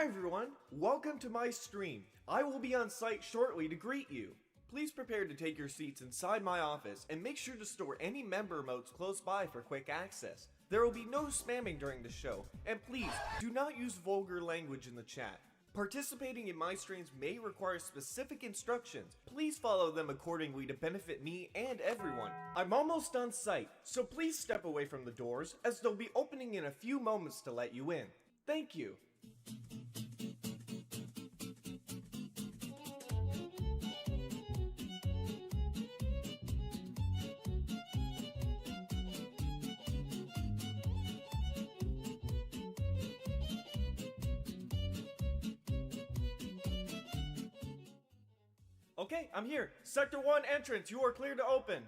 everyone, welcome to my stream. I will be on site shortly to greet you. Please prepare to take your seats inside my office and make sure to store any member emotes close by for quick access. There will be no spamming during the show, and please do not use vulgar language in the chat. Participating in my streams may require specific instructions. Please follow them accordingly to benefit me and everyone. I'm almost on site, so please step away from the doors as they'll be opening in a few moments to let you in. Thank you. Okay, I'm here. Sector 1 entrance, you are clear to open.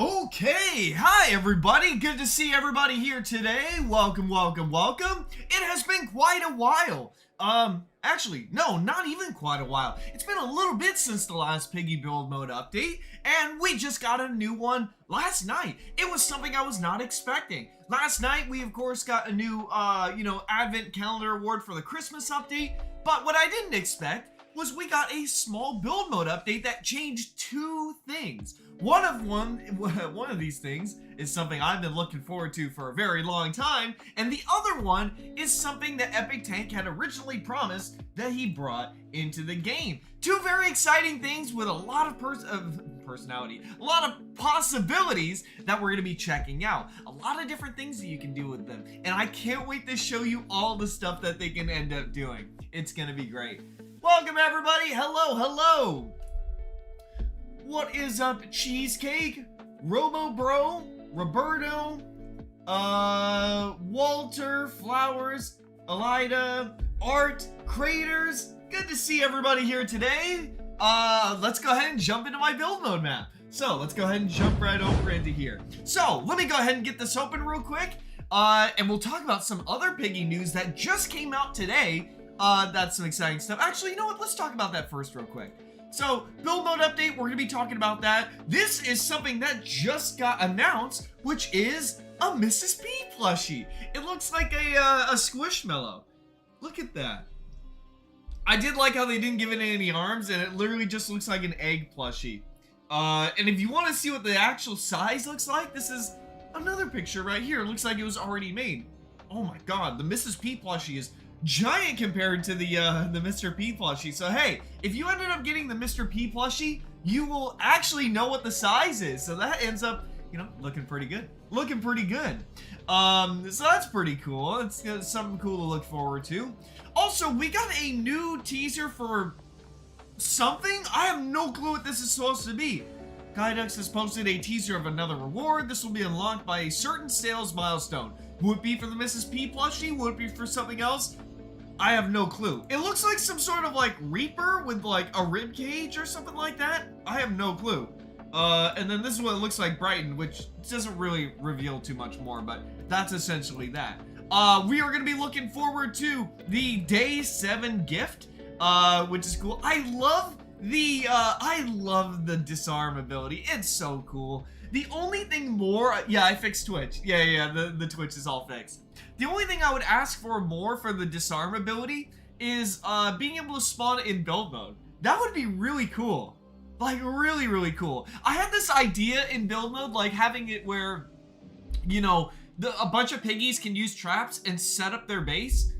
Okay, hi everybody, good to see everybody here today. Welcome. It has been quite a while. Actually, no, not even quite a while. It's been a little bit since the last Piggy build mode update, and we just got a new one last night. It was something I was not expecting. Last night, we of course got a new, advent calendar award for the Christmas update, but what I didn't expect was we got a small build mode update that changed two things. One of these things is something I've been looking forward to for a very long time, and the other one is something that Epic Tank had originally promised that he brought into the game. Two very exciting things with a lot of personality, a lot of possibilities that we're going to be checking out. A lot of different things that you can do with them, and I can't wait to show you all the stuff that they can end up doing. It's going to be great. Welcome everybody, hello. What is up, Cheesecake, Robo Bro, Roberto, Walter, Flowers, Elida, Art, Craters? Good to see everybody here today. Let's go ahead and jump into my build mode map. So let's go ahead and jump right over into here. So let me go ahead and get this open real quick, and we'll talk about some other Piggy news that just came out today. That's some exciting stuff. Actually, you know what? Let's talk about that first real quick. So, build mode update, we're going to be talking about that. This is something that just got announced, which is a Mrs. P plushie. It looks like a Squishmallow. Look at that. I did like how they didn't give it any arms, and it literally just looks like an egg plushie. And if you want to see what the actual size looks like, this is another picture right here. It looks like it was already made. Oh my god, the Mrs. P plushie is giant compared to the Mr. P plushie. So hey, if you ended up getting the Mr. P plushie, you will actually know what the size is. So that ends up, looking pretty good. So that's pretty cool. It's something cool to look forward to. Also, we got a new teaser for something. I have no clue what this is supposed to be. Guidux has posted a teaser of another reward. This will be unlocked by a certain sales milestone. Would it be for the Mrs. P plushie? Would it be for something else? I have no clue. It looks like some sort of like Reaper with like a rib cage or something like that. I have no clue. And then this is what it looks like Brighton, which doesn't really reveal too much more, but that's essentially that. We are going to be looking forward to the Day 7 gift, which is cool. I love the disarm ability. It's so cool. The only thing more, yeah, I fixed Twitch. Yeah, the Twitch is all fixed. The only thing I would ask for more for the disarm ability is being able to spawn it in build mode. That would be really cool. Like, really, really cool. I had this idea in build mode, like having it where you know, a bunch of piggies can use traps and set up their base,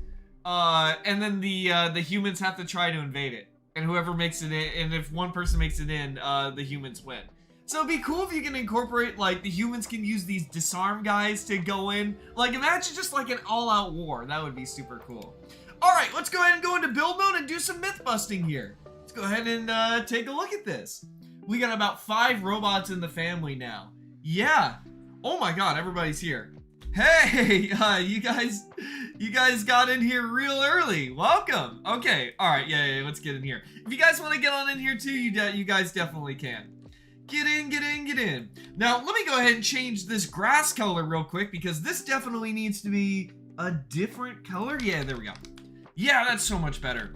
and then the humans have to try to invade it. And whoever makes it in, and if one person makes it in, the humans win. So it'd be cool if you can incorporate, like, the humans can use these disarm guys to go in. Like, imagine just like an all-out war. That would be super cool. Alright, let's go ahead and go into build mode and do some myth busting here. Let's go ahead and take a look at this. We got about 5 robots in the family now. Yeah. Oh my god, everybody's here. Hey, you guys got in here real early. Welcome. Okay, alright, yeah, let's get in here. If you guys want to get on in here too, you guys definitely can. Get in. Now, let me go ahead and change this grass color real quick because this definitely needs to be a different color. Yeah, there we go. Yeah, that's so much better.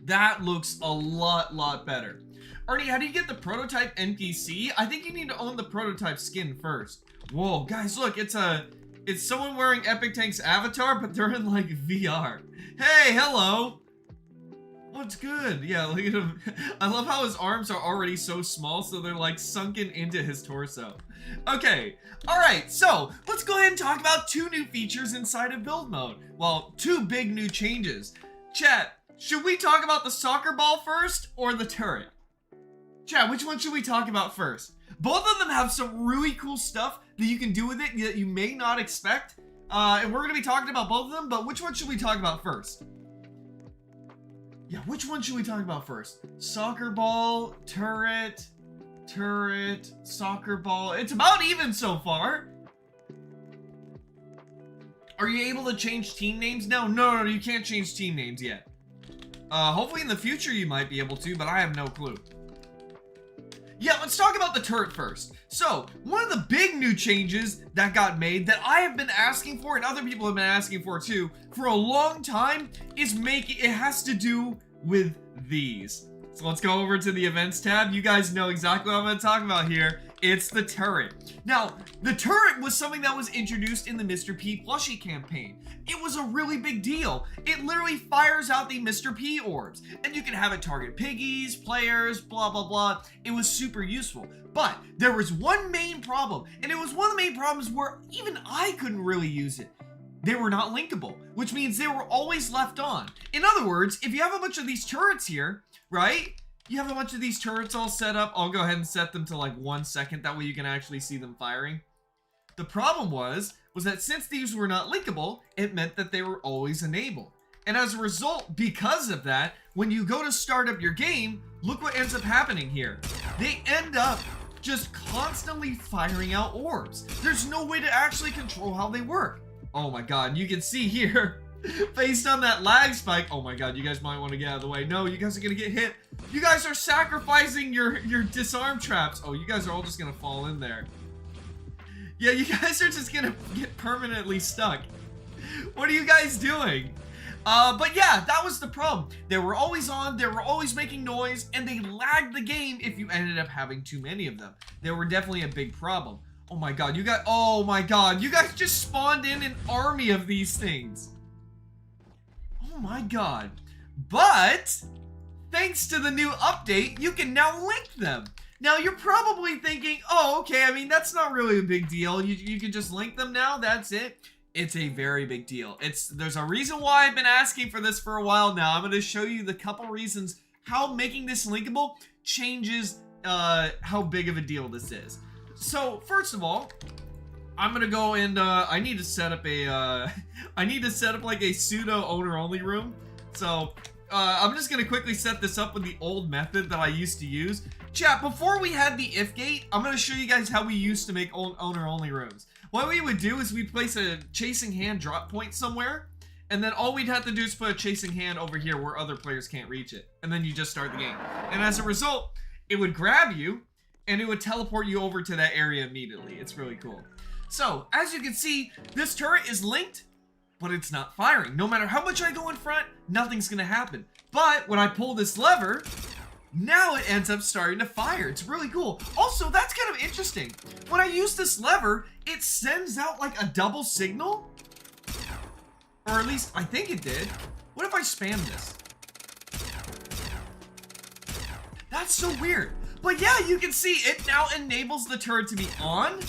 That looks a lot better. Arnie, how do you get the prototype NPC? I think you need to own the prototype skin first. Whoa, guys, look, it's someone wearing Epic Tank's avatar, but they're in, like, VR. Hey, hello. What's good? Yeah, look at him. I love how his arms are already so small, so they're, like, sunken into his torso. Okay, alright, so let's go ahead and talk about 2 new features inside of build mode. Well, 2 big new changes. Chat, should we talk about the soccer ball first or the turret? Chat, which one should we talk about first? Both of them have some really cool stuff that you can do with it that you may not expect. And we're going to be talking about both of them, but which one should we talk about first? Yeah, which one should we talk about first? Soccer ball, turret, soccer ball. It's about even so far. Are you able to change team names now? No, you can't change team names yet. Hopefully in the future you might be able to, but I have no clue. Yeah, let's talk about the turret first. So, one of the big new changes that got made that I have been asking for and other people have been asking for too for a long time is it has to do with these. So let's go over to the events tab. You guys know exactly what I'm going to talk about here. It's the turret. Now, the turret was something that was introduced in the Mr. P plushie campaign. It was a really big deal. It literally fires out the Mr. P orbs, and you can have it target piggies, players, blah, blah, blah. It was super useful. But there was one main problem, and it was one of the main problems where even I couldn't really use it. They were not linkable, which means they were always left on. In other words, if you have a bunch of these turrets here, right? You have a bunch of these turrets all set up. I'll go ahead and set them to like 1 second. That way you can actually see them firing. The problem was that since these were not linkable, it meant that they were always enabled. And as a result, because of that, when you go to start up your game, look what ends up happening here. They end up just constantly firing out orbs. There's no way to actually control how they work. Oh my god, you can see here, based on that lag spike. Oh my god, you guys might want to get out of the way. No, you guys are gonna get hit. You guys are sacrificing your disarm traps. Oh, you guys are all just gonna fall in there. Yeah, you guys are just gonna get permanently stuck. What are you guys doing? But yeah, that was the problem. They were always on, they were always making noise, and they lagged the game if you ended up having too many of them. They were definitely a big problem. Oh my god, you guys just spawned in an army of these things. Oh my god. But, thanks to the new update, you can now link them. Now, you're probably thinking, oh, okay, I mean, that's not really a big deal. You can just link them now, that's it. It's a very big deal. There's a reason why I've been asking for this for a while now. I'm going to show you the couple reasons how making this linkable changes how big of a deal this is. So, first of all, I'm gonna go and I need to set up a like a pseudo owner only room. So I'm just gonna quickly set this up with the old method that I used to use. Chat, before we had the if gate, I'm gonna show you guys how we used to make owner only rooms. What we would do is we'd place a chasing hand drop point somewhere, and then all we'd have to do is put a chasing hand over here where other players can't reach it, and then you just start the game. And as a result, it would grab you and it would teleport you over to that area immediately. It's really cool. So, as you can see, this turret is linked, but it's not firing. No matter how much I go in front, nothing's gonna happen. But when I pull this lever, now it ends up starting to fire. It's really cool. Also, that's kind of interesting. When I use this lever, it sends out like a double signal. Or at least, I think it did. What if I spam this? That's so weird. But yeah, you can see it now enables the turret to be on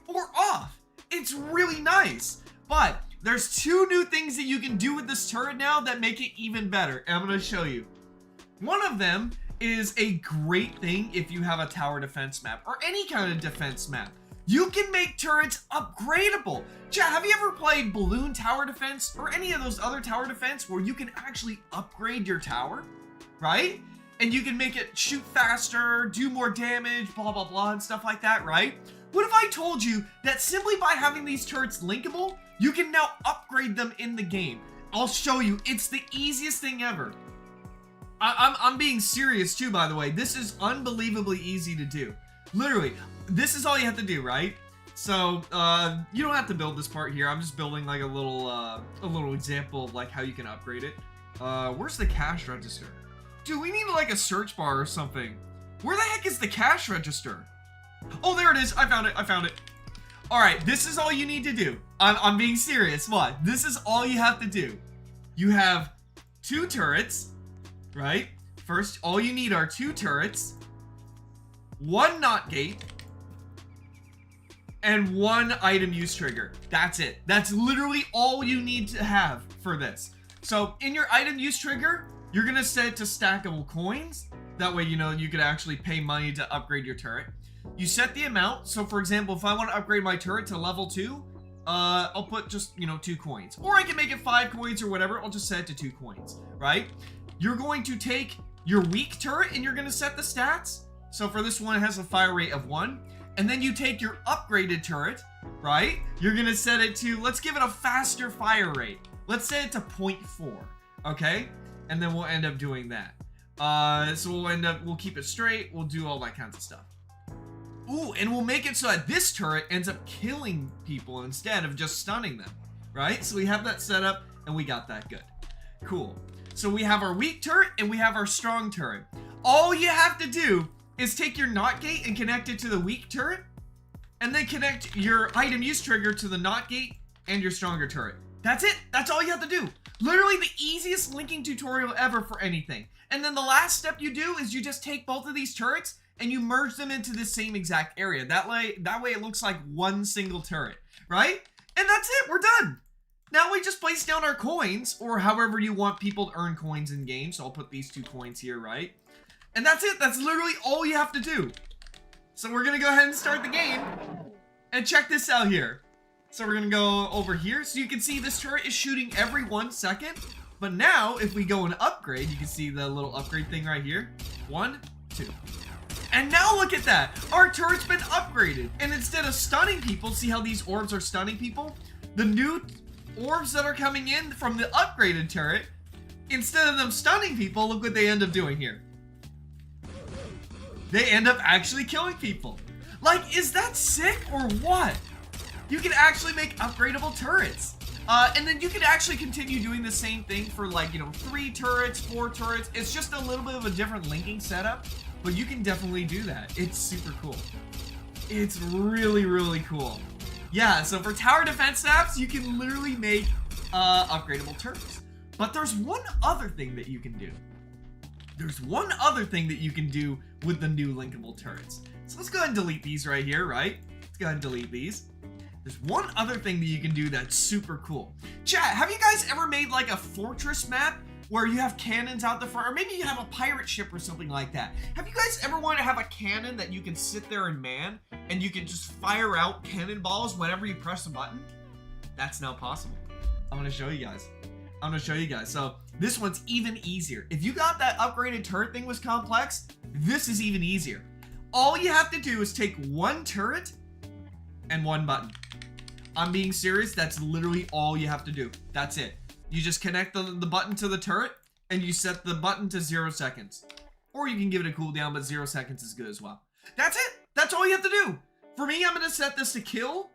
or off. It's really nice. But there's 2 new things that you can do with this turret now that make it even better. And I'm going to show you. One of them is a great thing if you have a tower defense map or any kind of defense map. You can make turrets upgradable. Chat, have you ever played balloon tower defense or any of those other tower defense where you can actually upgrade your tower, right? And you can make it shoot faster, do more damage, blah, blah, blah, and stuff like that, right? What if I told you that simply by having these turrets linkable, you can now upgrade them in the game? I'll show you. It's the easiest thing ever. I'm being serious too, by the way. This is unbelievably easy to do. Literally, this is all you have to do, right? So, you don't have to build this part here. I'm just building like a little example of like how you can upgrade it. Where's the cash register? Dude, we need like a search bar or something. Where the heck is the cash register? Oh, there it is. I found it. All right, this is all you need to do. I'm being serious. What? This is all you have to do. You have 2 turrets, right? First, all you need are 2 turrets, 1 NOT gate, and 1 item use trigger. That's it. That's literally all you need to have for this. So in your item use trigger, you're gonna set it to stackable coins. That way, you know, you could actually pay money to upgrade your turret. You set the amount. So for example, if I want to upgrade my turret to level 2, I'll put just, you know, 2 coins. Or I can make it 5 coins or whatever. I'll just set it to 2 coins, right? You're going to take your weak turret and you're gonna set the stats. So for this one, it has a fire rate of 1. And then you take your upgraded turret, right? You're gonna set it to, let's give it a faster fire rate. Let's set it to 0.4, okay? And then we'll end up doing that. So we'll keep it straight. We'll do all that kinds of stuff. Ooh, and we'll make it so that this turret ends up killing people instead of just stunning them, right? So we have that set up and we got that good. Cool. So we have our weak turret and we have our strong turret. All you have to do is take your NOT gate and connect it to the weak turret, and then connect your item use trigger to the NOT gate and your stronger turret. That's it. That's all you have to do. Literally the easiest linking tutorial ever for anything. And then the last step you do is you just take both of these turrets and you merge them into the same exact area. That way it looks like one single turret, right? And that's it. We're done. Now we just place down our coins, or however you want people to earn coins in game. So I'll put these 2 coins here, right? And that's it. That's literally all you have to do. So we're going to go ahead and start the game. And check this out here. So we're going to go over here. So you can see this turret is shooting every 1 second. But now, if we go and upgrade, you can see the little upgrade thing right here. 1, 2. And now look at that. Our turret's been upgraded. And instead of stunning people, see how these orbs are stunning people? The new orbs that are coming in from the upgraded turret, instead of them stunning people, look what they end up doing here. They end up actually killing people. Like, is that sick or what? You can actually make upgradable turrets. And then you can actually continue doing the same thing for, like, you know, 3 turrets, 4 turrets. It's just a little bit of a different linking setup, but you can definitely do that. It's super cool. It's really, really cool. Yeah, so for tower defense apps, you can literally make upgradable turrets. But there's one other thing that you can do. There's one other thing that you can do with the new linkable turrets. So let's go ahead and delete these right here, right? Let's go ahead and delete these. There's one other thing that you can do that's super cool. Chat, have you guys ever made like a fortress map where you have cannons out the front, or maybe you have a pirate ship or something like that? Have you guys ever wanted to have a cannon that you can sit there and man, and you can just fire out cannonballs whenever you press a button? That's now possible. I'm gonna show you guys. So this one's even easier. If you got that upgraded turret thing was complex, this is even easier. All you have to do is take 1 turret and 1 button. I'm being serious. That's literally all you have to do. That's it. You just connect the button to the turret and you set the button to 0 seconds. Or you can give it a cooldown, but 0 seconds is good as well. That's it. That's all you have to do. For me, I'm going to set this to kill,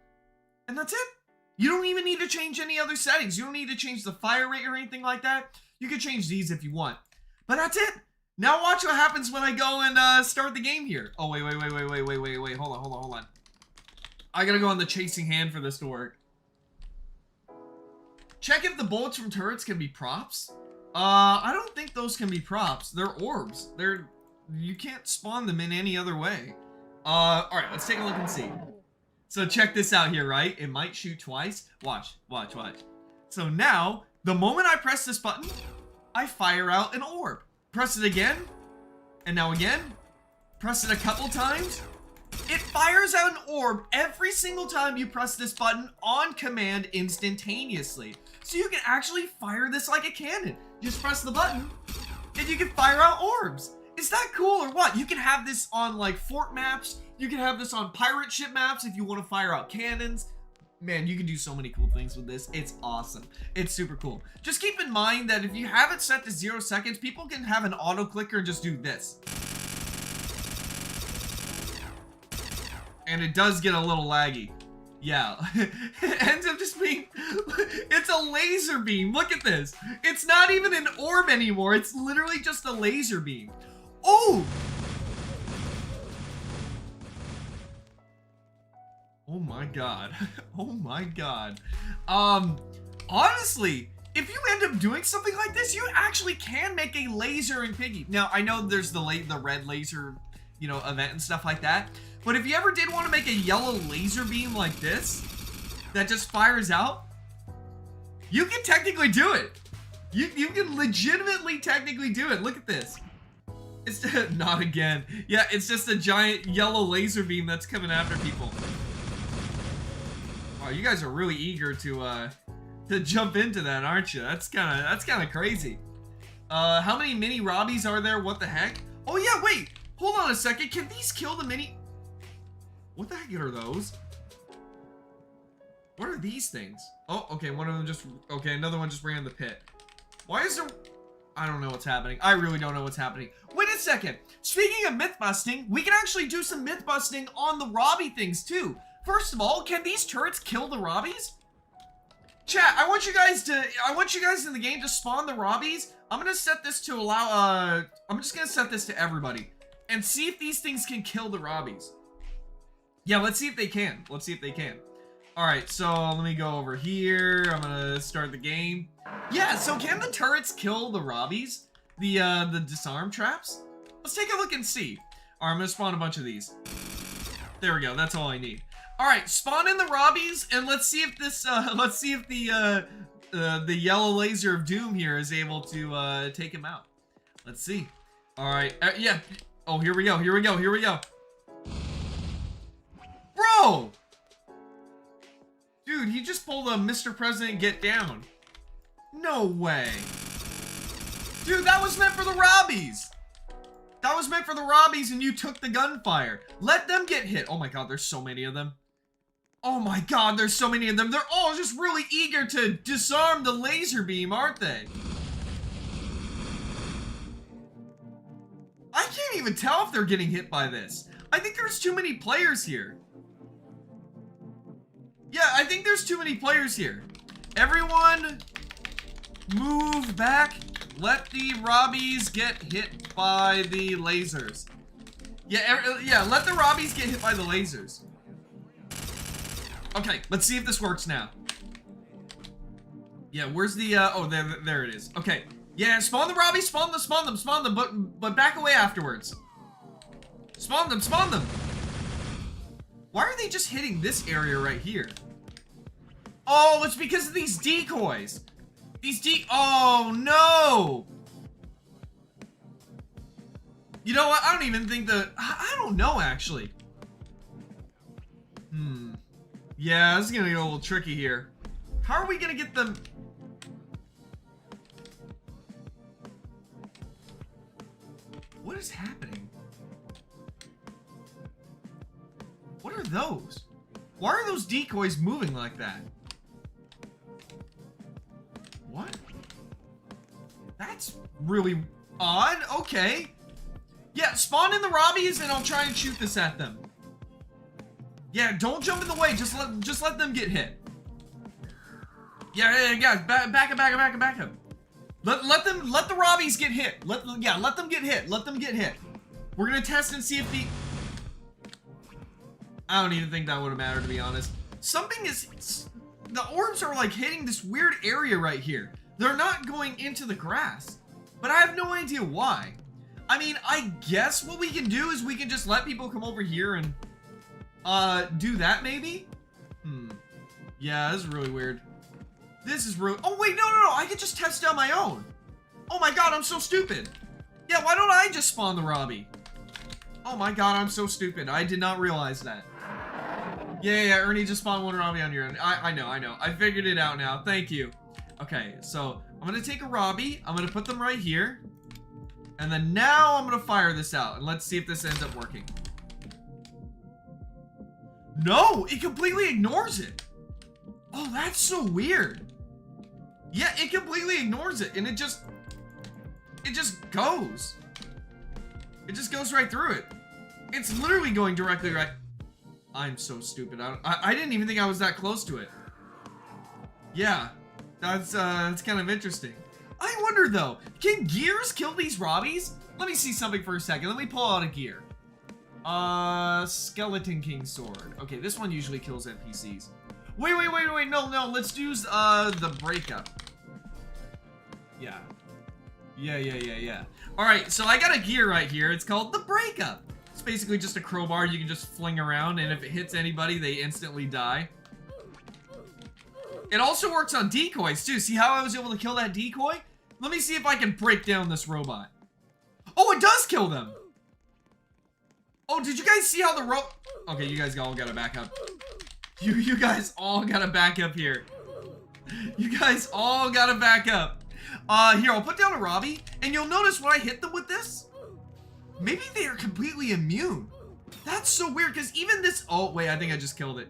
and that's it. You don't even need to change any other settings. You don't need to change the fire rate or anything like that. You can change these if you want. But that's it. Now watch what happens when I go and start the game here. Oh, wait. Hold on. I gotta go on the chasing hand for this to work. Check if the bullets from turrets can be props. I don't think those can be props. They're orbs. You can't spawn them in any other way. Alright, let's take a look and see. So check this out here, right? It might shoot twice. Watch. So now, the moment I press this button, I fire out an orb. Press it again, and now again. Press it a couple times. It fires out an orb every single time you press this button on command instantaneously. So you can actually fire this like a cannon. Just press the button, and you can fire out orbs. Is that cool or what? You can have this on like fort maps. You can have this on pirate ship maps if you want to fire out cannons. Man, you can do so many cool things with this. It's awesome. It's super cool. Just keep in mind that if you have it set to 0 seconds, people can have an auto clicker and just do this. And it does get a little laggy. Yeah, it ends up just being, it's a laser beam. Look at this. It's not even an orb anymore. It's literally just a laser beam. Oh! Oh my god. Oh my god. Honestly, if you end up doing something like this, you actually can make a laser in Piggy. Now, I know there's the red laser, you know, event and stuff like that. But if you ever did want to make a yellow laser beam like this, that just fires out, you can technically do it. You can legitimately technically do it. Look at this. It's not again. Yeah, it's just a giant yellow laser beam that's coming after people. Wow, you guys are really eager to jump into that, aren't you? That's kind of crazy. How many mini Robbies are there? What the heck? Oh yeah, wait. Hold on a second. Can these kill the mini? What the heck are those? What are these things? Oh, okay, one of them just, okay, another one just ran in the pit. Why is there, I don't know what's happening. I really don't know what's happening. Wait a second. Speaking of myth busting, we can actually do some myth busting on the Robbie things too. First of all, can these turrets kill the Robbies? Chat, I want you guys in the game to spawn the Robbies. I'm gonna set this to allow, I'm just gonna set this to everybody and see if these things can kill the Robbies. Yeah, let's see if they can. Let's see if they can. Alright, so let me go over here. I'm gonna start the game. Yeah, so can the turrets kill the Robbies? The disarm traps? Let's take a look and see. Alright, I'm gonna spawn a bunch of these. There we go, that's all I need. Alright, spawn in the Robbies, and let's see if this, let's see if the yellow laser of doom here is able to, take him out. Let's see. Alright, yeah. Oh, here we go, here we go, here we go. Bro! Dude, he just pulled a Mr. President get down. No way. Dude, that was meant for the Robbies. That was meant for the Robbies and you took the gunfire. Let them get hit. Oh my god, there's so many of them. Oh my god, there's so many of them. They're all just really eager to disarm the laser beam, aren't they? I can't even tell if they're getting hit by this. I think there's too many players here. Yeah, I think there's too many players here. Everyone, move back. Let the Robbies get hit by the lasers. Yeah, let the Robbies get hit by the lasers. Okay, let's see if this works now. Yeah, where's the, oh, there it is. Okay, yeah, spawn the Robbies, spawn them, but back away afterwards. Spawn them. Why are they just hitting this area right here? Oh, it's because of these decoys. Oh no! You know what? I don't even think I don't know actually. Yeah, this is gonna get a little tricky here. How are we gonna get them? What is happening? What are those? Why are those decoys moving like that? What? That's really odd. Okay. Yeah, spawn in the Robbies and I'll try and shoot this at them. Yeah, don't jump in the way. Just let them get hit. Yeah, back up. Let the Robbies get hit. Let them get hit. Let them get hit. We're gonna test and see if I don't even think that would have mattered, to be honest. The orbs are like hitting this weird area right here. They're not going into the grass, but I have no idea why. I mean, I guess what we can do is we can just let people come over here and do that maybe? Yeah, this is really weird. This is really, oh wait, no, I could just test it on my own. Oh my god, I'm so stupid. Yeah, why don't I just spawn the Robbie? Oh my god, I'm so stupid. I did not realize that. Yeah, Ernie just spawned one Robbie on your own. I know. I figured it out now. Thank you. Okay, so I'm gonna take a Robbie. I'm gonna put them right here. And then now I'm gonna fire this out. And let's see if this ends up working. No, it completely ignores it. Oh, that's so weird. Yeah, it completely ignores it. And it just goes. It just goes right through it. It's literally going directly right. I'm so stupid. I didn't even think I was that close to it. Yeah, that's kind of interesting. I wonder though, can gears kill these Robbies? Let me see something for a second. Let me pull out a gear. Skeleton King Sword. Okay, this one usually kills NPCs. Wait, no, let's use the breakup. Yeah. Alright, so I got a gear right here. It's called the breakup. It's basically just a crowbar you can just fling around, and if it hits anybody, they instantly die. It also works on decoys, too. See how I was able to kill that decoy? Let me see if I can break down this robot. Oh, it does kill them! Oh, did you guys see how the okay, you guys all gotta back up. You guys all gotta back up here. You guys all gotta back up. Here, I'll put down a Robbie, and you'll notice when I hit them with this, maybe they are completely immune. That's so weird, because even this... Oh, wait, I think I just killed it.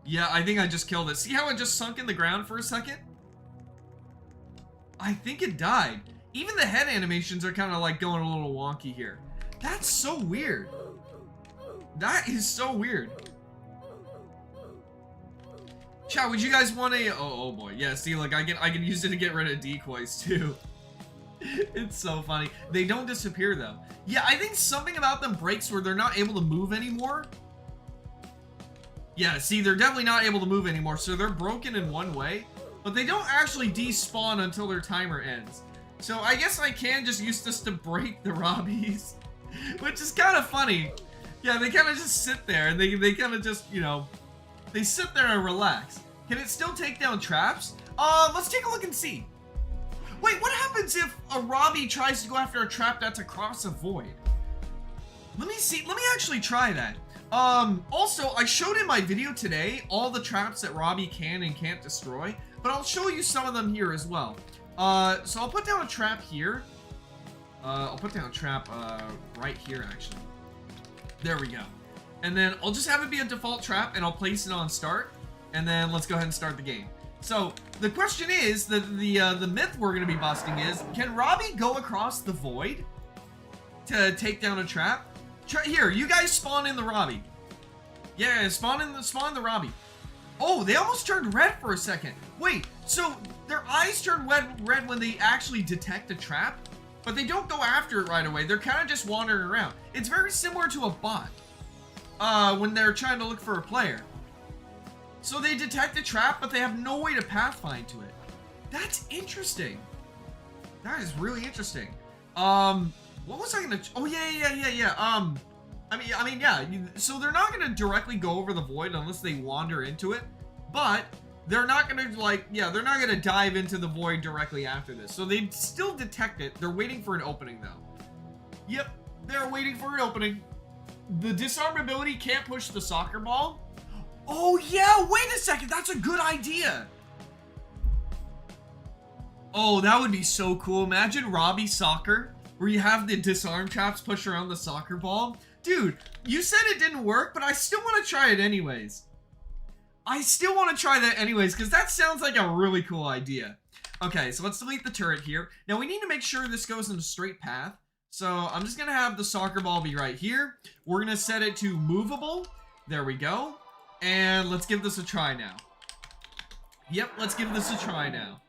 Yeah, I think I just killed it. See how it just sunk in the ground for a second? I think it died. Even the head animations are kind of like going a little wonky here. That's so weird. That is so weird. Chat, would you guys want a... Oh boy. Yeah, see, like, I can use it to get rid of decoys, too. It's so funny. They don't disappear, though. Yeah, I think something about them breaks where they're not able to move anymore. Yeah, see, they're definitely not able to move anymore, so they're broken in one way. But they don't actually despawn until their timer ends. So I guess I can just use this to break the Robbies. Which is kind of funny. Yeah, they kind of just sit there, and they kind of just, you know... They sit there and relax. Can it still take down traps? Let's take a look and see. Wait, what happens if a Robbie tries to go after a trap that's across a void? Let me see. Let me actually try that. Also, I showed in my video today all the traps that Robbie can and can't destroy, but I'll show you some of them here as well. So I'll put down a trap here. I'll put down a trap, right here, actually. There we go. And then I'll just have it be a default trap, and I'll place it on start, and then let's go ahead and start the game. So, the question is, the myth we're going to be busting is, can Robbie go across the void to take down a trap? Here, you guys spawn in the Robbie. Yeah, spawn the Robbie. Oh, they almost turned red for a second. Wait, so their eyes turn red when they actually detect a trap, but they don't go after it right away. They're kind of just wandering around. It's very similar to a bot when they're trying to look for a player. So they detect a trap, but they have no way to pathfind to it. That's interesting. That is really interesting. What was I gonna... Oh, yeah. I mean, yeah. So they're not gonna directly go over the void unless they wander into it. But they're not gonna, like... Yeah, they're not gonna dive into the void directly after this. So they still detect it. They're waiting for an opening, though. Yep, they're waiting for an opening. The disarm ability can't push the soccer ball. Oh, yeah, wait a second. That's a good idea. Oh, that would be so cool. Imagine Robbie Soccer, where you have the disarm traps push around the soccer ball. Dude, you said it didn't work, but I still want to try it anyways. I still want to try that anyways, because that sounds like a really cool idea. Okay, so let's delete the turret here. Now, we need to make sure this goes in a straight path. So, I'm just going to have the soccer ball be right here. We're going to set it to movable. There we go. And let's give this a try now. Yep, let's give this a try now.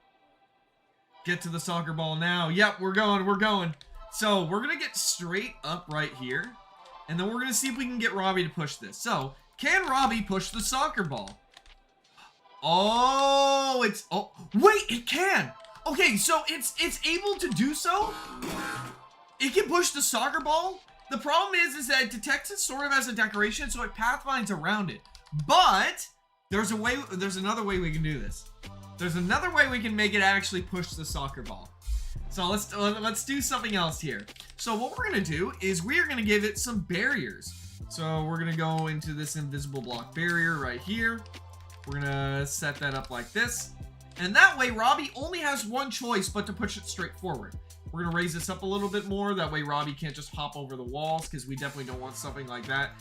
Get to the soccer ball now. Yep, we're going. So, we're going to get straight up right here. And then we're going to see if we can get Robbie to push this. So, can Robbie push the soccer ball? Oh, oh, wait, it can. Okay, so it's able to do so. It can push the soccer ball, The problem is that it detects it sort of as a decoration, so it pathfinds around it. But there's another way we can do this. There's another way we can make it actually push the soccer ball. So let's do something else here. So what we're gonna do is we are gonna give it some barriers. So we're gonna go into this invisible block barrier right here. We're gonna set that up like this. And that way Robbie only has one choice but to push it straight forward. We're gonna raise this up a little bit more. That way Robbie can't just hop over the walls, because we definitely don't want something like that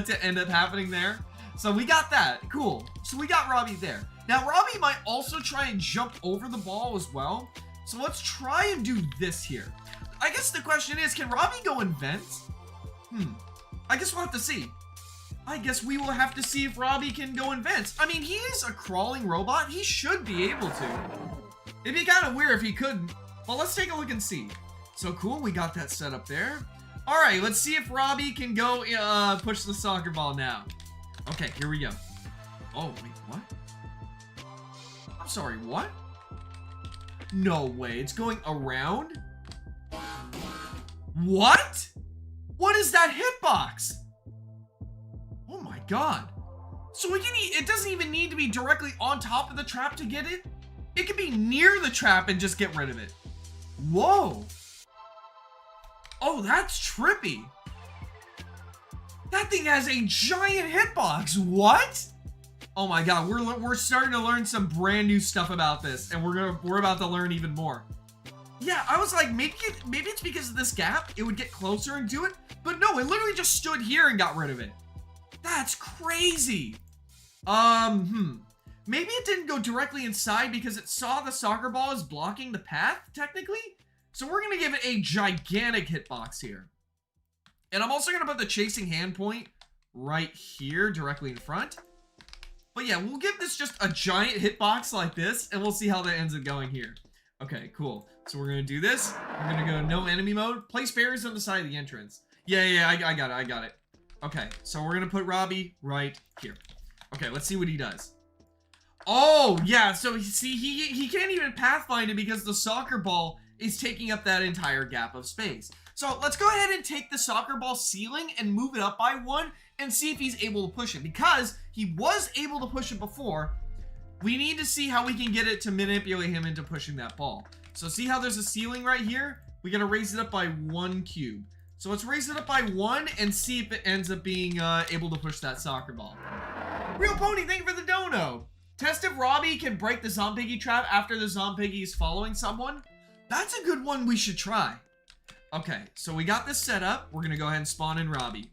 to end up happening there. So we got that. Cool. So we got Robbie there. Now Robbie might also try and jump over the ball as well. So let's try and do this here. I guess the question is, can Robbie go in vents? I guess we'll have to see. I guess we will have to see if Robbie can go in vents. I mean, he is a crawling robot. He should be able to. It'd be kind of weird if he couldn't. Well, let's take a look and see. So cool, we got that set up there. All right, let's see if Robbie can go push the soccer ball now. Okay, here we go. Oh, wait, what? I'm sorry, what? No way, it's going around? What? What is that hitbox? Oh my god. So it doesn't even need to be directly on top of the trap to get it? It can be near the trap and just get rid of it. Whoa. Oh, that's trippy. That thing has a giant hitbox. What? Oh my god, we're starting to learn some brand new stuff about this, and we're about to learn even more. Yeah, I was like, maybe it's because of this gap, it would get closer and do it, but no, it literally just stood here and got rid of it. That's crazy. Maybe it didn't go directly inside because it saw the soccer ball as blocking the path, technically. So we're gonna give it a gigantic hitbox here. And I'm also gonna put the chasing hand point right here, directly in front. But yeah, we'll give this just a giant hitbox like this, and we'll see how that ends up going here. Okay, cool. So we're gonna do this. We're gonna go no enemy mode. Place barriers on the side of the entrance. Yeah, I got it. Okay, so we're gonna put Robbie right here. Okay, let's see what he does. Oh, yeah, so see, he can't even pathfind it because the soccer ball is taking up that entire gap of space. So let's go ahead and take the soccer ball ceiling and move it up by one and see if he's able to push it. Because he was able to push it before, we need to see how we can get it to manipulate him into pushing that ball. So see how there's a ceiling right here? We gotta raise it up by 1 cube. So let's raise it up by 1 and see if it ends up being able to push that soccer ball. Real Pony, thank you for the dono. Test if Robbie can break the Zompiggy trap after the Zompiggy is following someone. That's a good one we should try. Okay, so we got this set up. We're gonna go ahead and spawn in Robbie.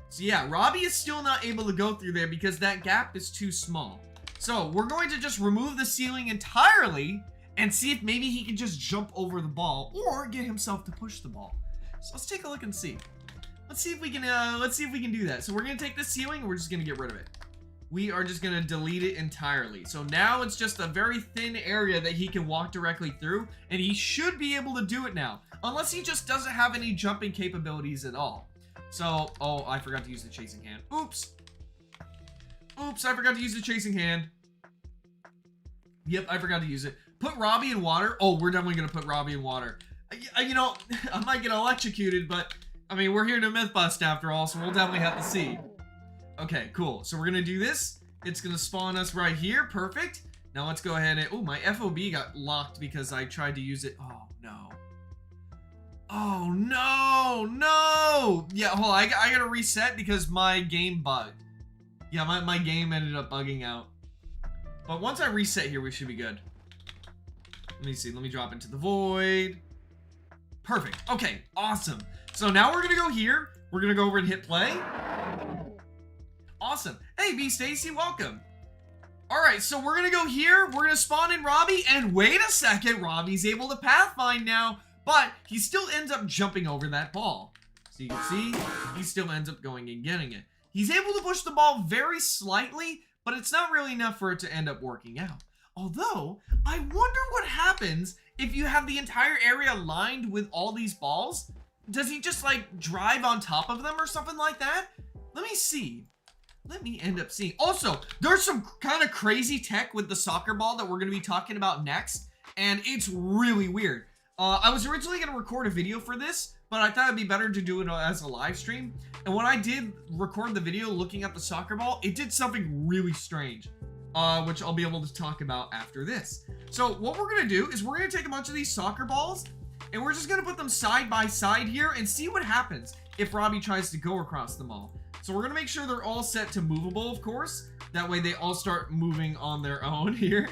So yeah, Robbie is still not able to go through there because that gap is too small. So we're going to just remove the ceiling entirely and see if maybe he can just jump over the ball or get himself to push the ball. So let's take a look and see. Let's see if we can do that. So we're gonna take the ceiling and we're just gonna get rid of it. We are just gonna delete it entirely. So now it's just a very thin area that he can walk directly through, and he should be able to do it now. Unless he just doesn't have any jumping capabilities at all. So, oh, I forgot to use the chasing hand. Oops. Oops, I forgot to use the chasing hand. Yep, I forgot to use it. Put Robbie in water. Oh, we're definitely gonna put Robbie in water. You know, I might get electrocuted, but I mean, we're here to myth bust after all, so we'll definitely have to see. Okay, cool. So we're gonna do this. It's gonna spawn us right here. Perfect. Now let's go ahead and... Oh, my FOB got locked because I tried to use it. Oh, no. Oh, no. No. Yeah, hold on. I gotta reset because my game bugged. Yeah, my game ended up bugging out. But once I reset here, we should be good. Let me see. Let me drop into the void. Perfect. Okay, awesome. So now we're gonna go here. We're gonna go over and hit play. Awesome. Hey, B Stacy, welcome. All right, so we're gonna go here. We're gonna spawn in Robbie, and wait a second, Robbie's able to pathfind now, but he still ends up jumping over that ball. So you can see, he still ends up going and getting it. He's able to push the ball very slightly, but it's not really enough for it to end up working out. Although, I wonder what happens if you have the entire area lined with all these balls. Does he just like drive on top of them or something like that? Let me see. Let me end up seeing. Also, there's some kind of crazy tech with the soccer ball that we're going to be talking about next, and it's really weird. I was originally going to record a video for this, but I thought it'd be better to do it as a live stream. And when I did record the video looking at the soccer ball, it did something really strange, which I'll be able to talk about after this. So what we're gonna do is we're gonna take a bunch of these soccer balls and we're just gonna put them side by side here and see what happens if Robbie tries to go across them all. So we're gonna make sure they're all set to movable, of course. That way they all start moving on their own here.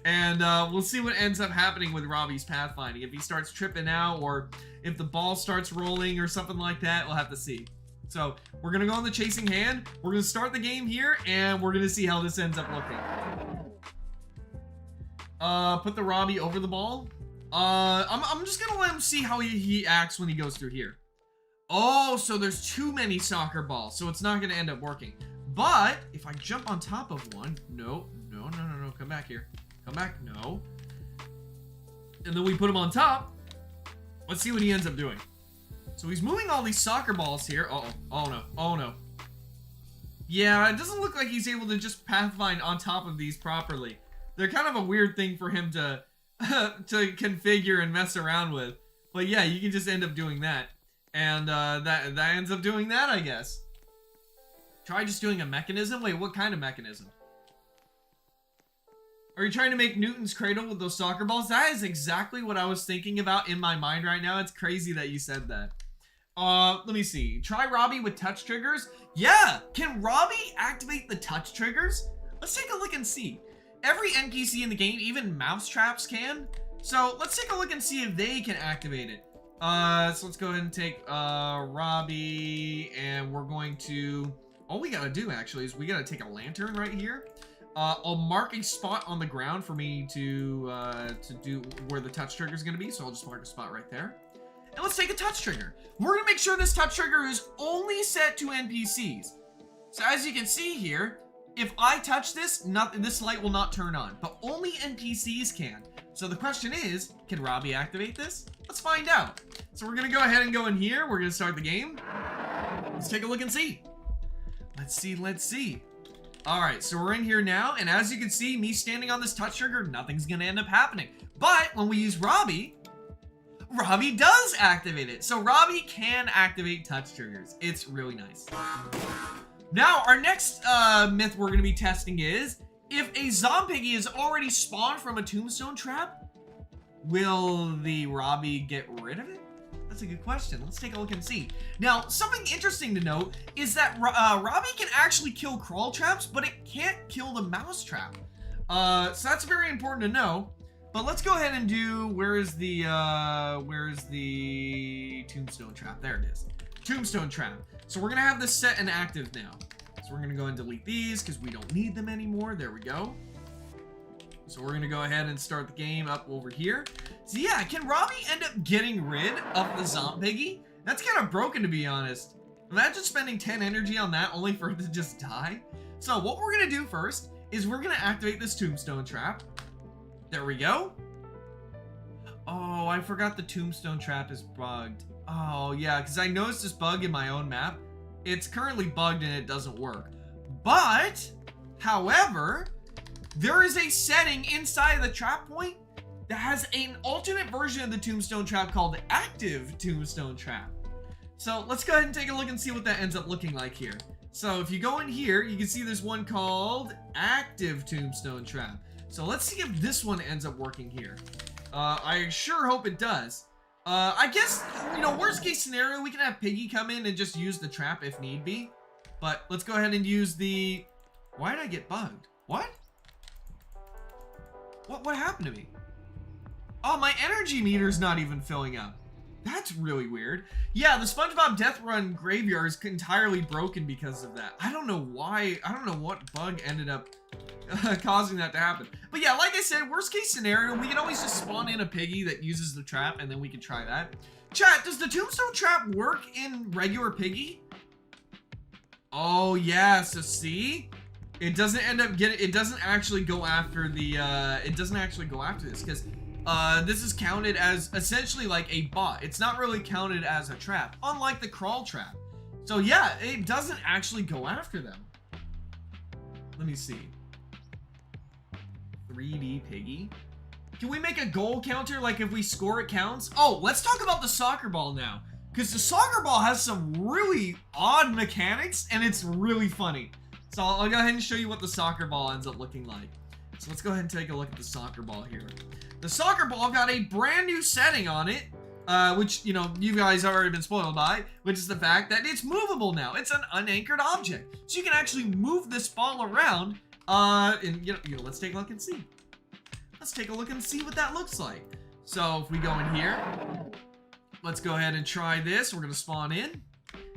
And we'll see what ends up happening with Robbie's pathfinding. If he starts tripping out or if the ball starts rolling or something like that, we'll have to see. So we're gonna go on the chasing hand. We're gonna start the game here and we're gonna see how this ends up looking. Put the Robbie over the ball. I'm just gonna let him see how he acts when he goes through here. Oh, so there's too many soccer balls, so it's not gonna end up working. But if I jump on top of one, no, come back here. Come back, no. And then we put him on top. Let's see what he ends up doing. So he's moving all these soccer balls here. Uh-oh, oh no. Yeah, it doesn't look like he's able to just pathfind on top of these properly. They're kind of a weird thing for him to to configure and mess around with. But yeah, you can just end up doing that. And that ends up doing that, I guess. Try just doing a mechanism? Wait, what kind of mechanism? Are you trying to make Newton's cradle with those soccer balls? That is exactly what I was thinking about in my mind right now. It's crazy that you said that. Let me see. Try Robbie with touch triggers. Yeah! Can Robbie activate the touch triggers? Let's take a look and see. Every NPC in the game, even mouse traps can. So let's take a look and see if they can activate it. So let's go ahead and take Robbie, and we're going to... All we gotta do actually is we gotta take a lantern right here. I'll mark a spot on the ground for me to do where the touch trigger is gonna be. So I'll just mark a spot right there. And let's take a touch trigger. We're gonna make sure this touch trigger is only set to NPCs. So as you can see here, if I touch this, this light will not turn on, but only NPCs can. So the question is, can Robbie activate this? Let's find out. So we're gonna go ahead and go in here. We're gonna start the game. Let's take a look and see. Let's see. All right, so we're in here now, and as you can see, me standing on this touch trigger, nothing's gonna end up happening. But when we use Robbie does activate it. So Robbie can activate touch triggers. It's really nice. Now, our next myth we're gonna be testing is, if a Zompiggy is already spawned from a tombstone trap, will the Robbie get rid of it? That's a good question. Let's take a look and see. Now, something interesting to note is that Robbie can actually kill crawl traps, but it can't kill the mouse trap. So that's very important to know. But let's go ahead and do, where is the tombstone trap? There it is. Tombstone trap. So we're gonna have this set and active now. So we're gonna go and delete these because we don't need them anymore. There we go. So we're gonna go ahead and start the game up over here. So yeah, can Robbie end up getting rid of the Zompiggy? That's kind of broken, to be honest. Imagine spending 10 energy on that only for it to just die. So what we're gonna do first is we're gonna activate this tombstone trap. There we go. Oh, I forgot the tombstone trap is bugged. Oh yeah, because I noticed this bug in my own map. It's currently bugged and it doesn't work. But, however, there is a setting inside of the trap point that has an alternate version of the tombstone trap called the active tombstone trap. So let's go ahead and take a look and see what that ends up looking like here. So if you go in here, you can see there's one called active tombstone trap. So let's see if this one ends up working here. I sure hope it does. I guess, you know, worst case scenario, we can have Piggy come in and just use the trap if need be. But let's go ahead and use the... Why did I get bugged? What? What happened to me? Oh, my energy meter's not even filling up. That's really weird. Yeah, the SpongeBob Death Run graveyard is entirely broken because of that. I don't know why. I don't know what bug ended up causing that to happen. But yeah, like I said, worst case scenario, we can always just spawn in a Piggy that uses the trap, and then we can try that. Chat, does the tombstone trap work in regular Piggy? Oh yeah, so see? It doesn't end up getting, it doesn't actually go after the, this, because this is counted as essentially like a bot. It's not really counted as a trap, unlike the crawl trap. So yeah, it doesn't actually go after them. Let me see. 3D Piggy. Can we make a goal counter, like if we score it counts? Oh, let's talk about the soccer ball now. because the soccer ball has some really odd mechanics, and it's really funny. So I'll go ahead and show you what the soccer ball ends up looking like. So let's go ahead and take a look at the soccer ball here. The soccer ball got a brand new setting on it, which, you know, you guys have already been spoiled by, which is the fact that it's movable now. It's an unanchored object. So you can actually move this ball around, and, you know, let's take a look and see. Let's take a look and see what that looks like. So if we go in here, let's go ahead and try this. We're going to spawn in.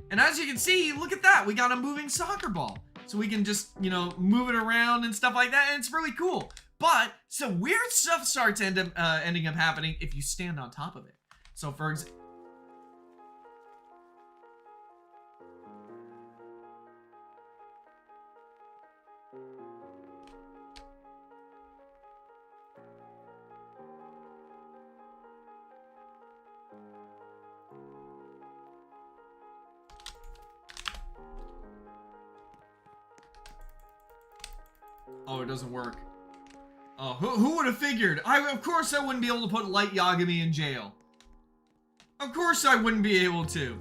And as you can see, look at that. We got a moving soccer ball. So we can just, you know, move it around and stuff like that, and it's really cool. But some weird stuff starts ending up happening if you stand on top of it. So for example, oh, it doesn't work. Oh, who would have figured? Of course I wouldn't be able to put Light Yagami in jail. Of course I wouldn't be able to.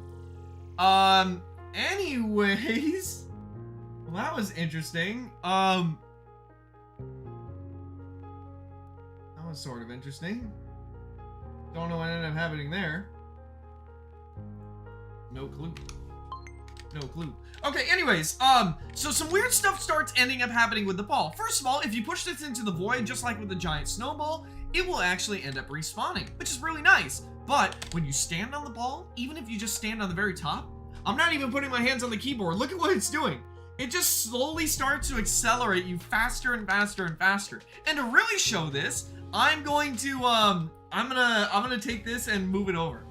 Anyways. Well, that was interesting. That was sort of interesting. Don't know what ended up happening there. No clue. No clue. Okay, anyways, so some weird stuff starts ending up happening with the ball. First of all, if you push this into the void, just like with the giant snowball, it will actually end up respawning, which is really nice. But when you stand on the ball, even if you just stand on the very top, I'm not even putting my hands on the keyboard. Look at what it's doing. It just slowly starts to accelerate you faster and faster and faster. And to really show this, I'm going to, I'm gonna take this and move it over.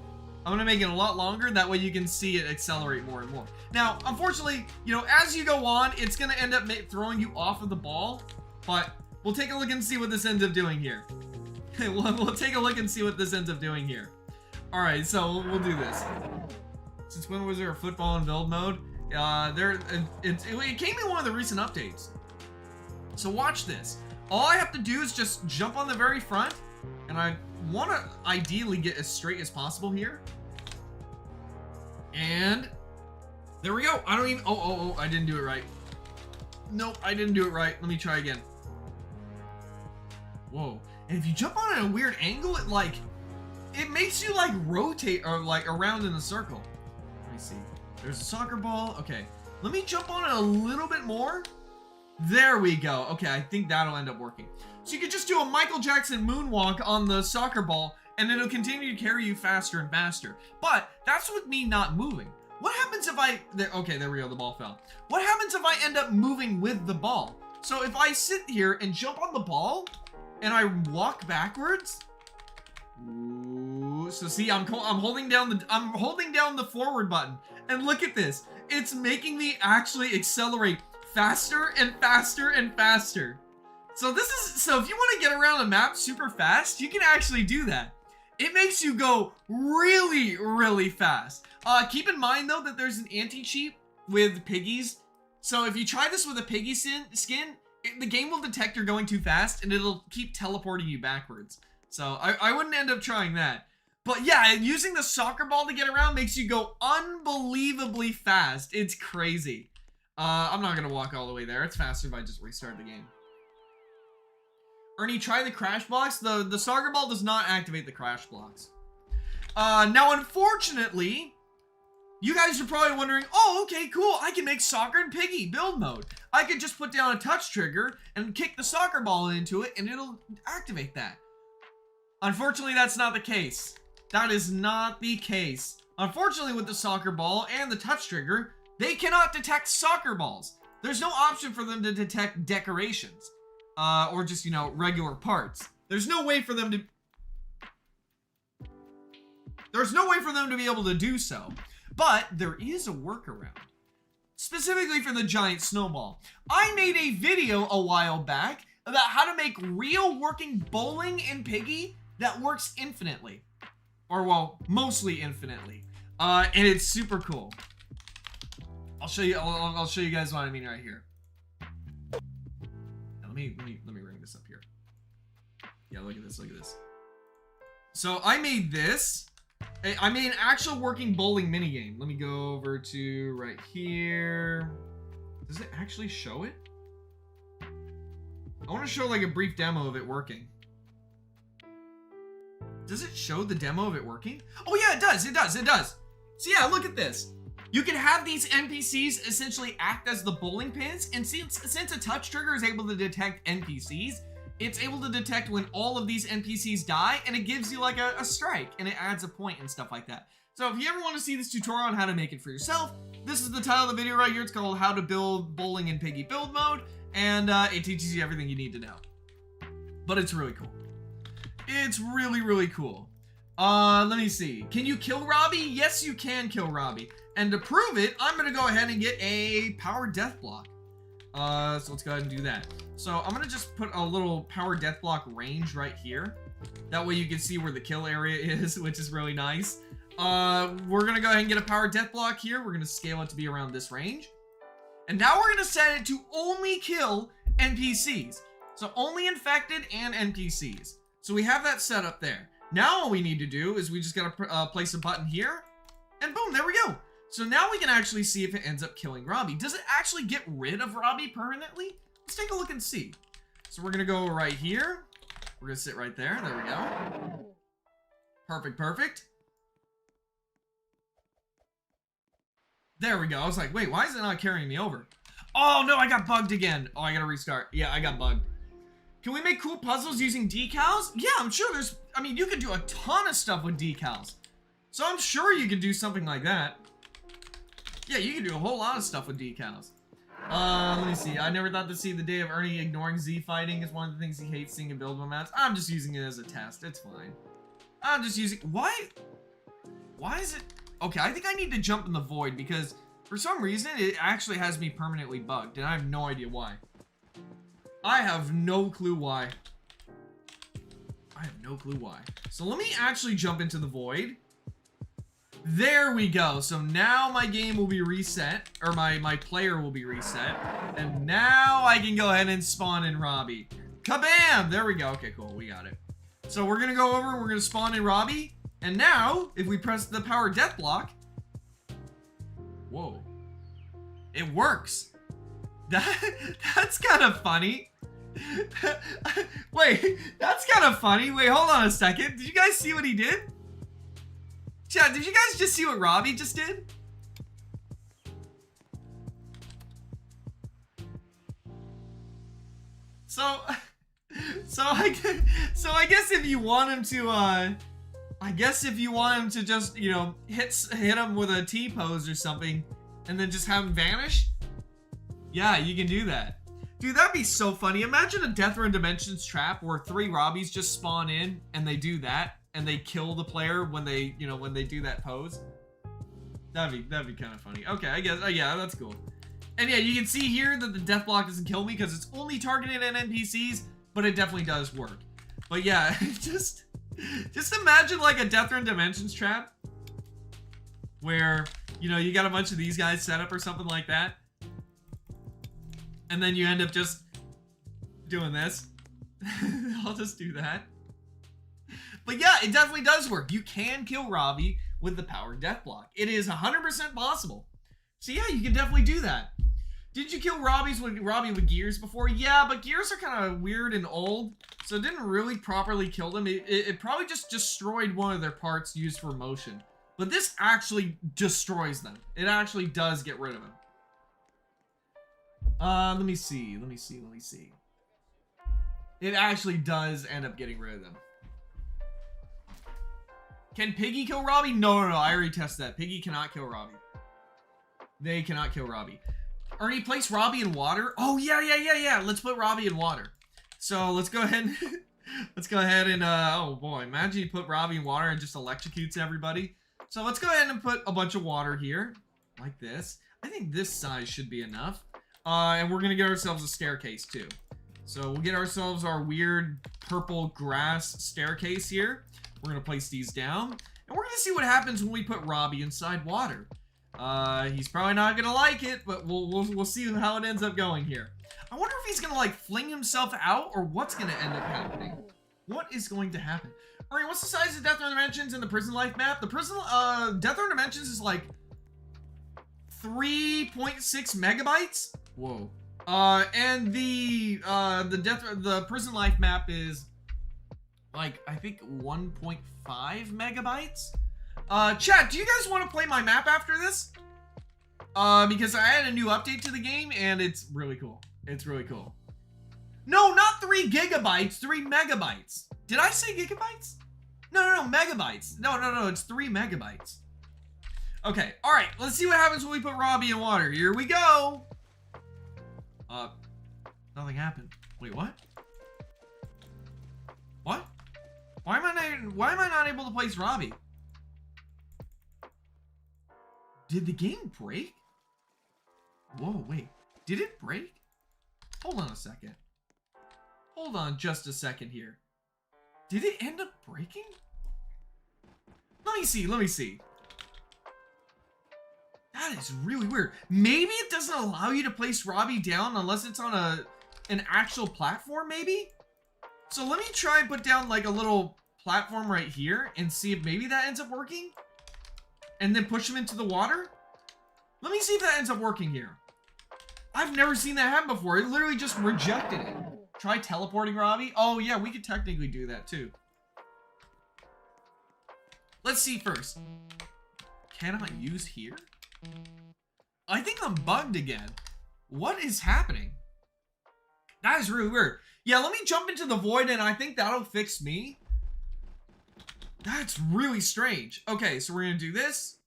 I'm gonna make it a lot longer, that way you can see it accelerate more and more. Now, unfortunately, you know, as you go on, it's gonna end up throwing you off of the ball, but we'll take a look and see what this ends up doing here. we'll take a look and see what this ends up doing here. All right, so we'll do this. Since when was there a football in build mode? It came in one of the recent updates. So watch this. All I have to do is just jump on the very front, and I want to ideally get as straight as possible here. And there we go. I don't even, oh, I didn't do it right. Nope, I didn't do it right. Let me try again. Whoa. And if you jump on it at a weird angle, it makes you like rotate or like around in a circle. Let me see. There's a soccer ball. Okay. Let me jump on it a little bit more. There we go. Okay, I think that'll end up working. So you could just do a Michael Jackson moonwalk on the soccer ball, and it'll continue to carry you faster and faster. But that's with me not moving. What happens if okay, there we go, the ball fell. What happens if I end up moving with the ball? So if I sit here and jump on the ball, and I walk backwards, ooh, so see, I'm holding down the forward button, and look at this. It's making me actually accelerate faster and faster and faster. So if you want to get around a map super fast, you can actually do that. It makes you go really, really fast. Keep in mind though that there's an anti-cheat with piggies. So if you try this with a piggy skin, the game will detect you're going too fast and it'll keep teleporting you backwards. So I wouldn't end up trying that. But yeah, using the soccer ball to get around makes you go unbelievably fast. It's crazy. I'm not gonna walk all the way there. It's faster if I just restart the game. Ernie, try the crash blocks. The soccer ball does not activate the crash blocks. Now, unfortunately, you guys are probably wondering, oh, okay, cool. I can make soccer and piggy build mode. I could just put down a touch trigger and kick the soccer ball into it, and it'll activate that. Unfortunately, that's not the case. That is not the case. Unfortunately, with the soccer ball and the touch trigger, they cannot detect soccer balls. There's no option for them to detect decorations. Or just, you know, regular parts. There's no way for them to be able to do so. But there is a workaround. Specifically for the giant snowball. I made a video a while back about how to make real working bowling in Piggy that works infinitely. Or, well, mostly infinitely. And it's super cool. I'll show you guys what I mean right here. Let me ring this up here. Yeah, look at this, look at this. So I made this. I mean, actual working bowling minigame. Let me go over to right here. Does it actually show it? I want to show like a brief demo of it working. Does it show the demo of it working? Oh yeah, it does, it does, it does. So yeah, look at this. You can have these NPCs essentially act as the bowling pins, and since a touch trigger is able to detect NPCs, it's able to detect when all of these NPCs die, and it gives you like a strike, and it adds a point and stuff like that. So if you ever want to see this tutorial on how to make it for yourself, this is the title of the video right here. It's called How to Build Bowling in Piggy Build Mode, and it teaches you everything you need to know. But it's really cool. It's really, really cool. Let me see. Can you kill Robbie? Yes, you can kill Robbie. And to prove it, I'm gonna go ahead and get a power death block. So let's go ahead and do that. So I'm gonna just put a little power death block range right here. That way you can see where the kill area is, which is really nice. We're gonna go ahead and get a power death block here. We're gonna scale it to be around this range. And now we're gonna set it to only kill NPCs. So only infected and NPCs. So we have that set up there. Now all we need to do is we just gotta place a button here, and boom, there we go. So now we can actually see if it ends up killing Robbie. Does it actually get rid of Robbie permanently? Let's take a look and see. So we're gonna go right here. We're gonna sit right there. There we go. Perfect, perfect. There we go. I was like, wait, why is it not carrying me over? Oh no, I got bugged again. Oh, I gotta restart. Yeah, I got bugged. Can we make cool puzzles using decals? Yeah, I'm sure there's, I mean, you could do a ton of stuff with decals. So I'm sure you could do something like that. Yeah, you can do a whole lot of stuff with decals. Let me see. I never thought to see the day of Ernie ignoring Z fighting is one of the things he hates seeing in build maps. I'm just using it as a test. It's fine. I'm just using, why is it? Okay, I think I need to jump in the void because for some reason it actually has me permanently bugged and I have no idea why. I have no clue why. I have no clue why. So let me actually jump into the void. There we go. So now my game will be reset, or my player will be reset. And now I can go ahead and spawn in Robbie. Kabam! There we go. Okay, cool. We got it. So we're going to go over and we're going to spawn in Robbie. And now, if we press the power death block, whoa, it works. That's kind of funny. Wait, that's kind of funny. Wait, hold on a second. Did you guys see what he did? Chat, did you guys just see what Robbie just did? So I guess if you want him to, I guess if you want him to just, you know, hit him with a T-pose or something, and then just have him vanish, yeah, you can do that. Dude, that'd be so funny. Imagine a Death Run Dimensions trap where 3 Robbies just spawn in and they do that and they kill the player when they, you know, when they do that pose. That'd be kind of funny. Okay, I guess. Yeah, that's cool. And yeah, you can see here that the death block doesn't kill me because it's only targeted at NPCs, but it definitely does work. But yeah, just imagine like a Death Run Dimensions trap where, you know, you got a bunch of these guys set up or something like that. And then you end up just doing this. I'll just do that. But yeah, it definitely does work. You can kill Robbie with the power death block. It is 100% possible. So yeah, you can definitely do that. Did you kill Robbie with gears before? Yeah, but gears are kind of weird and old, so it didn't really properly kill them. It probably just destroyed one of their parts used for motion. But this actually destroys them. It actually does get rid of them. Let me see. It actually does end up getting rid of them. Can Piggy kill Robbie? No, I already tested that. Piggy cannot kill Robbie. They cannot kill Robbie. Ernie, place Robbie in water. Oh, yeah. Let's put Robbie in water. So let's go ahead and, oh boy, imagine you put Robbie in water and just electrocutes everybody. So let's go ahead and put a bunch of water here, like this. I think this size should be enough. And we're gonna get ourselves a staircase too. So we'll get ourselves our weird purple grass staircase here. We're gonna place these down, and we're gonna see what happens when we put Robbie inside water. He's probably not gonna like it, but we'll see how it ends up going here. I wonder if he's gonna like fling himself out, or what's gonna end up happening. What is going to happen? All right, what's the size of Death Run Dimensions in the Prison Life map? The Death Run Dimensions is like 3.6 megabytes. Whoa. And the Prison Life map is like, I think 1.5 megabytes. Chat, do you guys want to play my map after this? Because I had a new update to the game and it's really cool. It's really cool. No, not 3 gigabytes, 3 megabytes. Did I say gigabytes? No, megabytes. No, it's 3 megabytes. Okay, all right, let's see what happens when we put Robbie in water. Here we go. Nothing happened. Wait, what? What? Why am I not able to place Robbie? Did the game break? Whoa, wait. Did it break? Hold on a second. Hold on just a second here. Did it end up breaking? Let me see. That is really weird. Maybe it doesn't allow you to place Robbie down unless it's on an actual platform, maybe? So let me try and put down like a little platform right here and see if maybe that ends up working. And then push him into the water. Let me see if that ends up working here. I've never seen that happen before. It literally just rejected it. Try teleporting Robbie. Oh yeah, we could technically do that too. Let's see first. Cannot use here? I think I'm bugged again. What is happening? That is really weird. Yeah, let me jump into the void and I think that'll fix me. That's really strange. Okay, so we're gonna do this.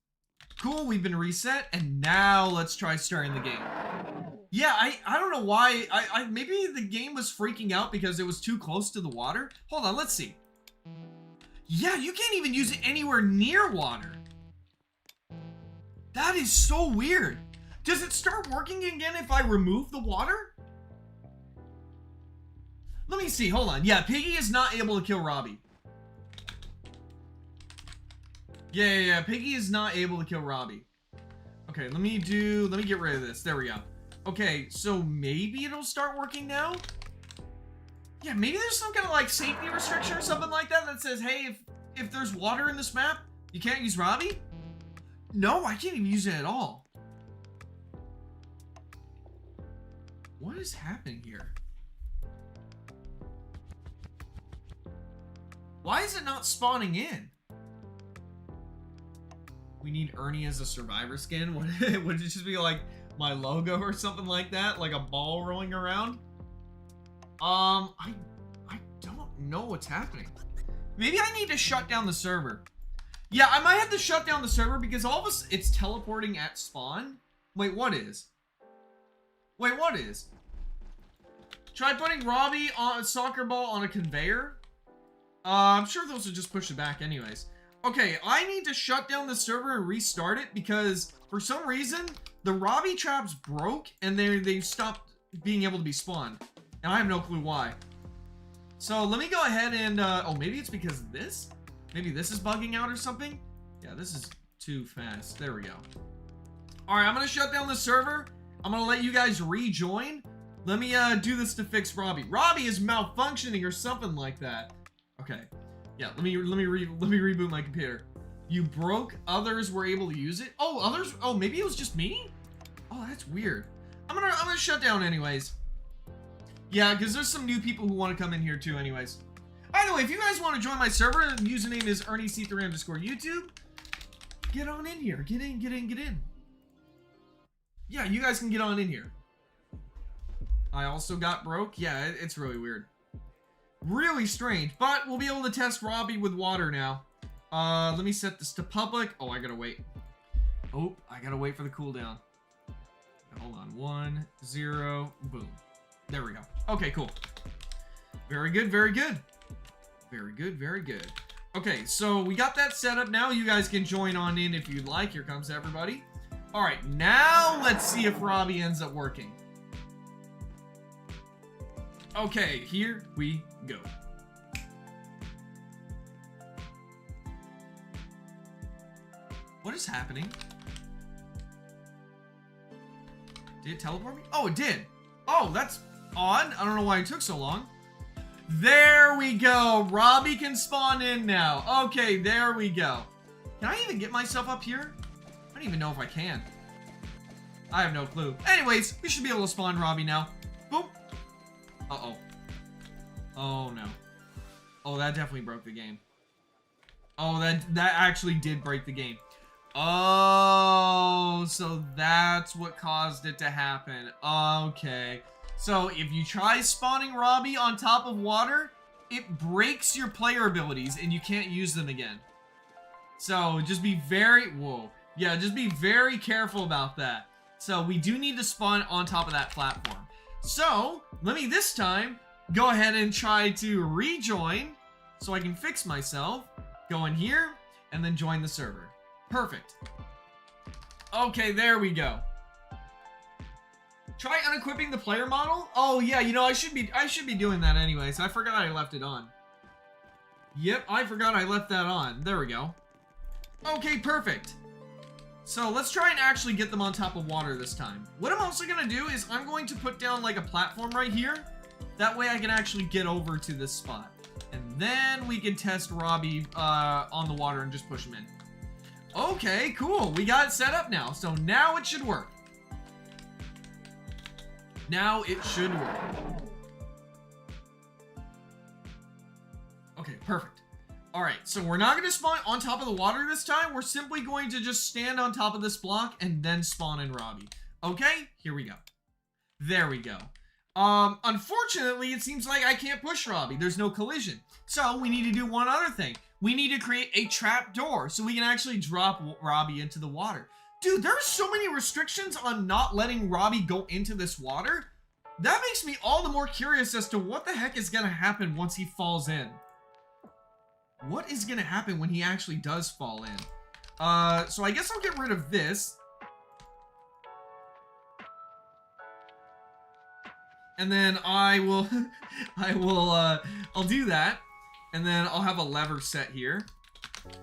Cool, we've been reset, and now let's try starting the game. Yeah, I don't know why. Maybe the game was freaking out because it was too close to the water. Hold on, let's see. Yeah, you can't even use it anywhere near water. That is so weird. Does it start working again if I remove the water? Let me see, hold on. Yeah, Piggy is not able to kill Robbie. Yeah, Piggy is not able to kill Robbie. Okay, let me get rid of this. There we go. Okay, so maybe it'll start working now? Yeah, maybe there's some kind of like safety restriction or something like that that says, hey, if there's water in this map, you can't use Robbie? No, I can't even use it at all. What is happening here? Why is it not spawning in? We need Ernie as a survivor skin. Would it just be like my logo or something like that? Like a ball rolling around? I don't know what's happening. Maybe I need to shut down the server. Yeah, I might have to shut down the server because all of us, it's teleporting at spawn. Wait, what is? Wait, what is? Try putting Robbie on a soccer ball on a conveyor. I'm sure those will just push it back anyways. Okay, I need to shut down the server and restart it because for some reason the Robbie traps broke and they stopped being able to be spawned. And I have no clue why. So let me go ahead and, oh, maybe it's because of this? Maybe this is bugging out or something? Yeah, this is too fast. There we go. All right, I'm gonna shut down the server. I'm gonna let you guys rejoin. Let me do this to fix Robbie. Robbie is malfunctioning or something like that. Okay. Yeah, let me reboot my computer. You broke, others were able to use it. Oh, others, oh, maybe it was just me? Oh, that's weird. I'm gonna shut down anyways. Yeah, because there's some new people who want to come in here too anyways. By the way, if you guys want to join my server, the username is ErnieC3_YouTube. Get on in here. Get in. Yeah, you guys can get on in here. I also got broke. Yeah, it's really weird. Really strange, but we'll be able to test Robbie with water now. Let me set this to public. Oh, I gotta wait. Oh, I gotta wait for the cooldown. Hold on. 1, 0, boom. There we go. Okay, cool. Very good, very good. Very good, very good. Okay, so we got that set up now. You guys can join on in if you'd like. Here comes everybody. All right, now let's see if Robbie ends up working. Okay, here we go. What is happening? Did it teleport me? Oh, it did. Oh, that's odd. I don't know why it took so long. There we go. Robbie can spawn in now. Okay, there we go. Can I even get myself up here? I don't even know if I can. I have no clue. Anyways, we should be able to spawn Robbie now. Boom. Uh-oh. Oh, no. Oh, that definitely broke the game. Oh, that actually did break the game. Oh, so that's what caused it to happen. Okay. So if you try spawning Robbie on top of water, it breaks your player abilities and you can't use them again. So just be very, whoa. Yeah, just be very careful about that. So we do need to spawn on top of that platform. So let me this time go ahead and try to rejoin so I can fix myself. Go in here and then join the server. Perfect. Okay, there we go. Try unequipping the player model. Oh yeah, you know, I should be doing that anyways. I forgot I left it on. Yep, I forgot I left that on. There we go. Okay, perfect. So let's try and actually get them on top of water this time. What I'm also gonna do is I'm going to put down like a platform right here. That way I can actually get over to this spot. And then we can test Robbie on the water and just push him in. Okay, cool. We got it set up now. So now it should work. Now it should work. Okay, perfect. Alright, so we're not going to spawn on top of the water this time. We're simply going to just stand on top of this block and then spawn in Robbie. Okay, here we go. There we go. Unfortunately, it seems like I can't push Robbie. There's no collision. So we need to do one other thing. We need to create a trap door so we can actually drop Robbie into the water. Dude, there's so many restrictions on not letting Robbie go into this water. That makes me all the more curious as to what the heck is going to happen once he falls in. What is going to happen when he actually does fall in? So I guess I'll get rid of this. And then I'll do that. And then I'll have a lever set here.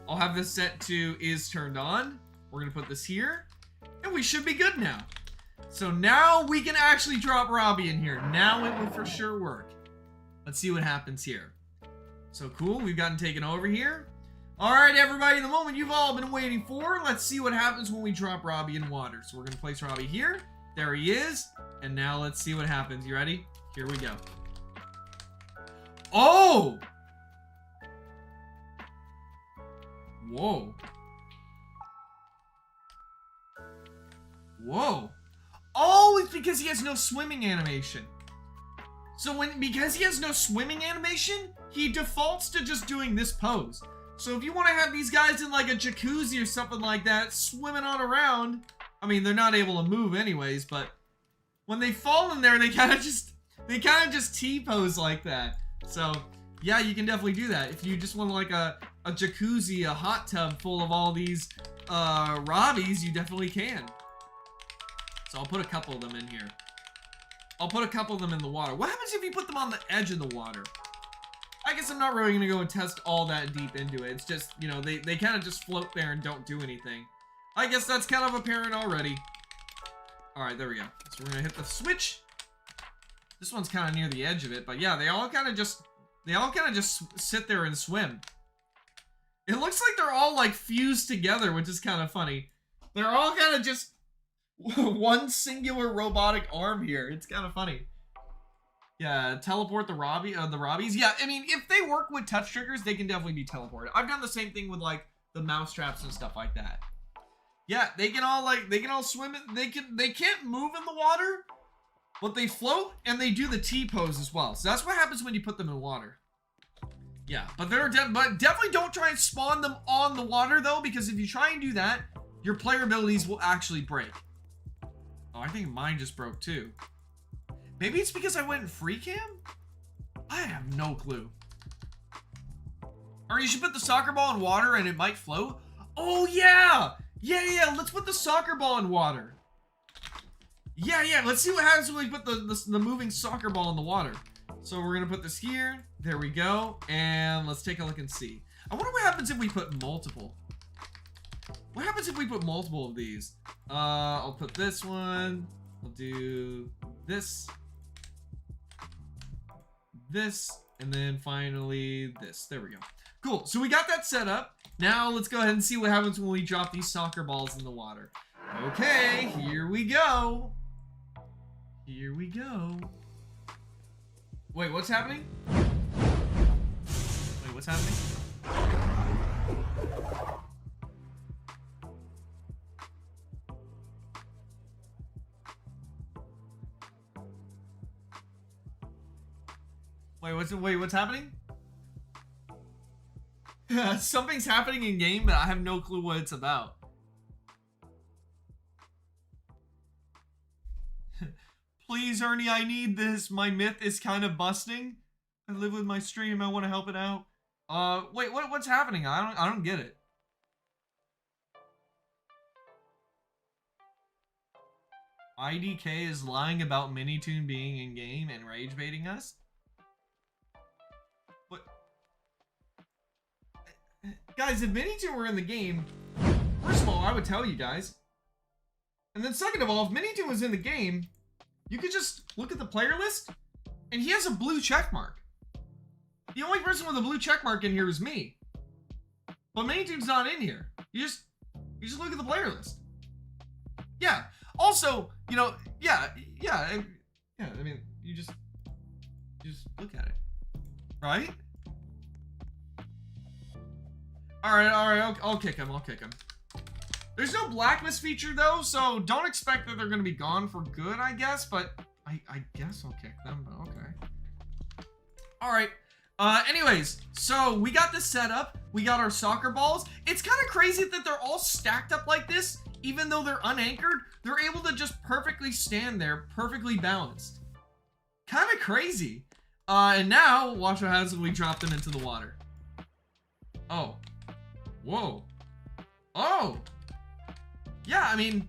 I'll have this set to is turned on. We're going to put this here. And we should be good now. So now we can actually drop Robbie in here. Now it will for sure work. Let's see what happens here. So cool, we've gotten taken over here. Alright everybody, the moment you've all been waiting for. Let's see what happens when we drop Robbie in water. So we're going to place Robbie here. There he is. And now let's see what happens. You ready? Here we go. Oh! Whoa. Whoa. Oh, it's because he has no swimming animation. So because he has no swimming animation, he defaults to just doing this pose. So if you want to have these guys in like a jacuzzi or something like that, swimming on around, I mean, they're not able to move anyways, but when they fall in there, they kind of just T-pose like that. So yeah, you can definitely do that. If you just want like a jacuzzi, a hot tub full of all these Robbies, you definitely can. So I'll put a couple of them in here. I'll put a couple of them in the water. What happens if you put them on the edge of the water? I guess I'm not really going to go and test all that deep into it. It's just, you know, they kind of just float there and don't do anything. I guess that's kind of apparent already. Alright, there we go. So we're going to hit the switch. This one's kind of near the edge of it, but yeah, they all kind of just sit there and swim. It looks like they're all like fused together, which is kind of funny. They're all kind of just one singular robotic arm here. It's kind of funny. Yeah, teleport the Robbies. Yeah, I mean, if they work with touch triggers, they can definitely be teleported. I've done the same thing with like the mouse traps and stuff like that. Yeah, they can all swim. They can't move in the water, but they float and they do the T pose as well. So that's what happens when you put them in water. Yeah, but but definitely don't try and spawn them on the water though, because if you try and do that, your player abilities will actually break. Oh, I think mine just broke too. Maybe it's because I went in free cam? I have no clue. Or you should put the soccer ball in water and it might float. Oh yeah! Yeah, let's put the soccer ball in water. Yeah, let's see what happens when we put the moving soccer ball in the water. So we're gonna put this here. There we go. And let's take a look and see. I wonder what happens if we put multiple. What happens if we put multiple of these? I'll put this one. I'll do this. This. And then finally this. There we go. Cool. So we got that set up. Now let's go ahead and see what happens when we drop these soccer balls in the water. Okay, here we go. Here we go. Wait, what's happening? Wait, what's happening? Wait, what's happening? Something's happening in game, but I have no clue what it's about. Please, Ernie, I need this. My myth is kind of busting. I live with my stream. I want to help it out. Wait, what's happening? I don't get it. IDK is lying about Minitoon being in game and rage baiting us? What? Guys, if Minitoon were in the game, first of all, I would tell you guys. And then second of all, if Minitoon was in the game, you could just look at the player list, and he has a blue check mark. The only person with a blue check mark in here is me. But Minitoon's not in here. You just look at the player list. Yeah. Also, you know, I mean, you just look at it, right? All right, I'll kick him. There's no blacklist feature though, so don't expect that they're gonna be gone for good, I guess. But I guess I'll kick them. But okay. All right. Anyways, so we got this set up. We got our soccer balls. It's kind of crazy that they're all stacked up like this. Even though they're unanchored, they're able to just perfectly stand there, perfectly balanced. Kind of crazy. And now, watch what happens when we drop them into the water. Oh. Whoa. Oh. Yeah, I mean,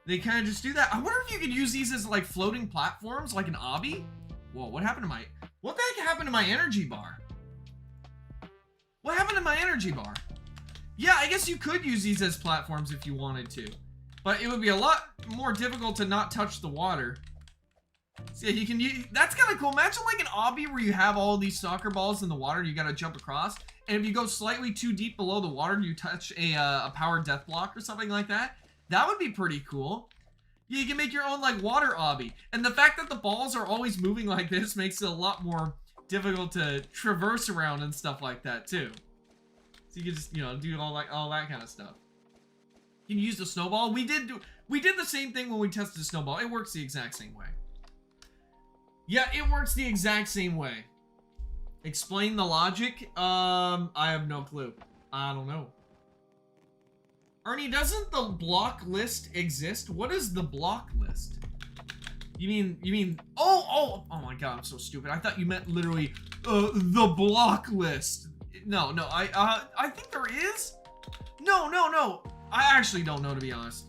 they kind of just do that. I wonder if you could use these as like floating platforms, like an obby. Whoa, what the heck happened to my energy bar? What happened to my energy bar? Yeah, I guess you could use these as platforms if you wanted to, but it would be a lot more difficult to not touch the water. So yeah, you can use, that's kind of cool. Imagine like an obby where you have all these soccer balls in the water, you gotta jump across, and if you go slightly too deep below the water, you touch a powered death block or something like that. That would be pretty cool. Yeah, you can make your own like water obby, and the fact that the balls are always moving like this makes it a lot more difficult to traverse around and stuff like that too. So you can just, you know, do all that kind of stuff. You can use the snowball. We did the same thing when we tested the snowball. It works the exact same way. Yeah, it works the exact same way. Explain the logic. I have no clue. I don't know. Ernie, doesn't the block list exist? What is the block list? You mean, oh my god, I'm so stupid. I thought you meant literally, the block list. No, I think there is. No. I actually don't know, to be honest.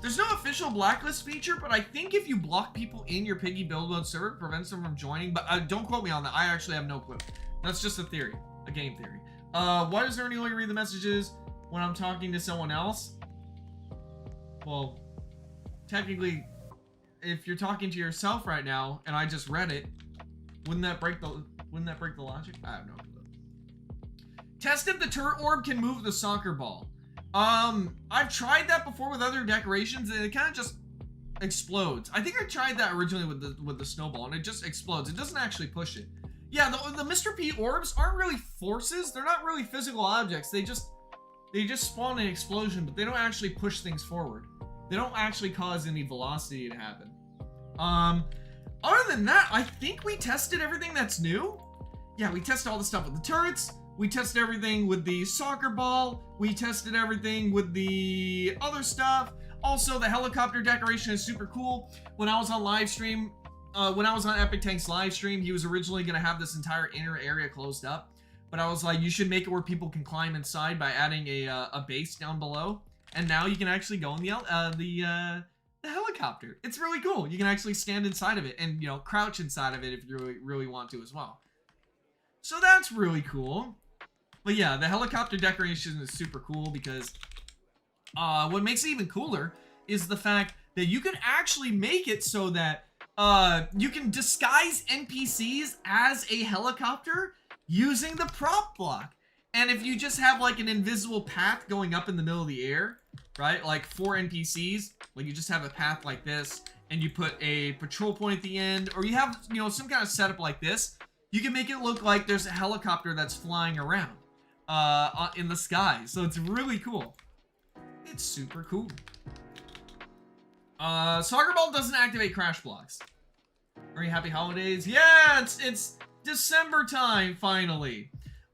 There's no official blacklist feature, but I think if you block people in your Piggy build mode server, it prevents them from joining. But don't quote me on that. I actually have no clue. That's just a theory, a game theory. Why does Ernie only read the messages when I'm talking to someone else? Well, technically, if you're talking to yourself right now and I just read it, wouldn't that break the logic? I have no clue. Test if the turret orb can move the soccer ball. I've tried that before with other decorations and it kind of just explodes. I think I tried that originally with the snowball and it just explodes. It doesn't actually push it. Yeah, the Mr. P orbs aren't really forces. They're not really physical objects. They just spawn an explosion, but they don't actually push things forward. They don't actually cause any velocity to happen. Other than that, I think we tested everything that's new. Yeah, we tested all the stuff with the turrets. We tested everything with the soccer ball. We tested everything with the other stuff. Also, the helicopter decoration is super cool. When I was on live stream, when I was on Epic Tank's live stream, he was originally going to have this entire inner area closed up. But I was like, you should make it where people can climb inside by adding a base down below. And now you can actually go in the helicopter. It's really cool. You can actually stand inside of it and, you know, crouch inside of it if you really want to as well. So that's really cool. But yeah, the helicopter decoration is super cool because what makes it even cooler is the fact that you can actually make it so that you can disguise NPCs as a helicopter using the prop block. And if you just have like an invisible path going up in the middle of the air, right? Like 4 NPCs, like you just have a path like this, and you put a patrol point at the end, or you have, you know, some kind of setup like this, you can make it look like there's a helicopter that's flying around in the sky. So it's really cool. It's super cool. Soccer ball doesn't activate crash blocks. Very happy holidays. Yeah, it's December time finally.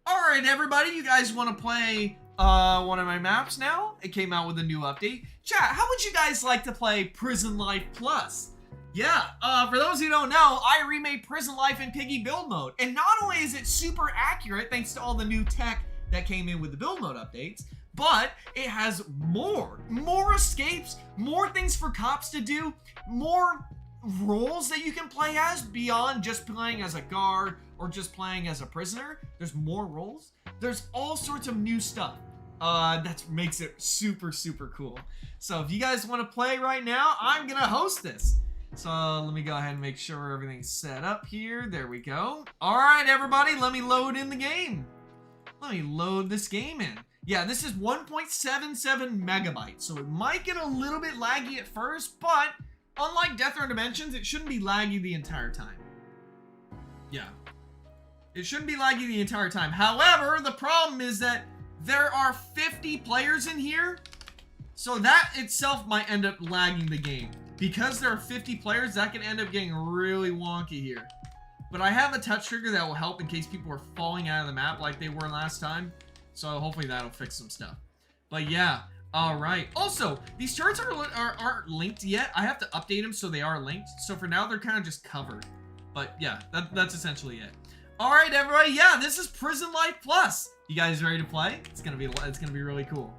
All right, everybody, you guys want to play one of my maps now? It came out with a new update. Chat, how would you guys like to play Prison Life Plus? Yeah, for those who don't know, I remade Prison Life in Piggy build mode. And not only is it super accurate thanks to all the new tech that came in with the build mode updates, but it has more escapes, more things for cops to do, more roles that you can play as beyond just playing as a guard or just playing as a prisoner. There's more roles. There's all sorts of new stuff. That makes it super cool. So if you guys want to play right now, I'm gonna host this. So let me go ahead and make sure everything's set up here. There we go. All right, everybody, let me load in the game. Let me load this game in. Yeah, this is 1.77 megabytes, so it might get a little bit laggy at first, but unlike Death or Dimensions, it shouldn't be laggy the entire time. Yeah. It shouldn't be laggy the entire time. However, the problem is that there are 50 players in here, so that itself might end up lagging the game. Because there are 50 players, that can end up getting really wonky here. But I have a touch trigger that will help in case people are falling out of the map like they were last time. So hopefully that'll fix some stuff. But yeah, alright. Also, these turrets aren't linked yet. I have to update them so they are linked. So for now, they're kind of just covered. But yeah, that's essentially it. Alright, everybody. Yeah, this is Prison Life Plus. You guys ready to play? It's gonna be really cool.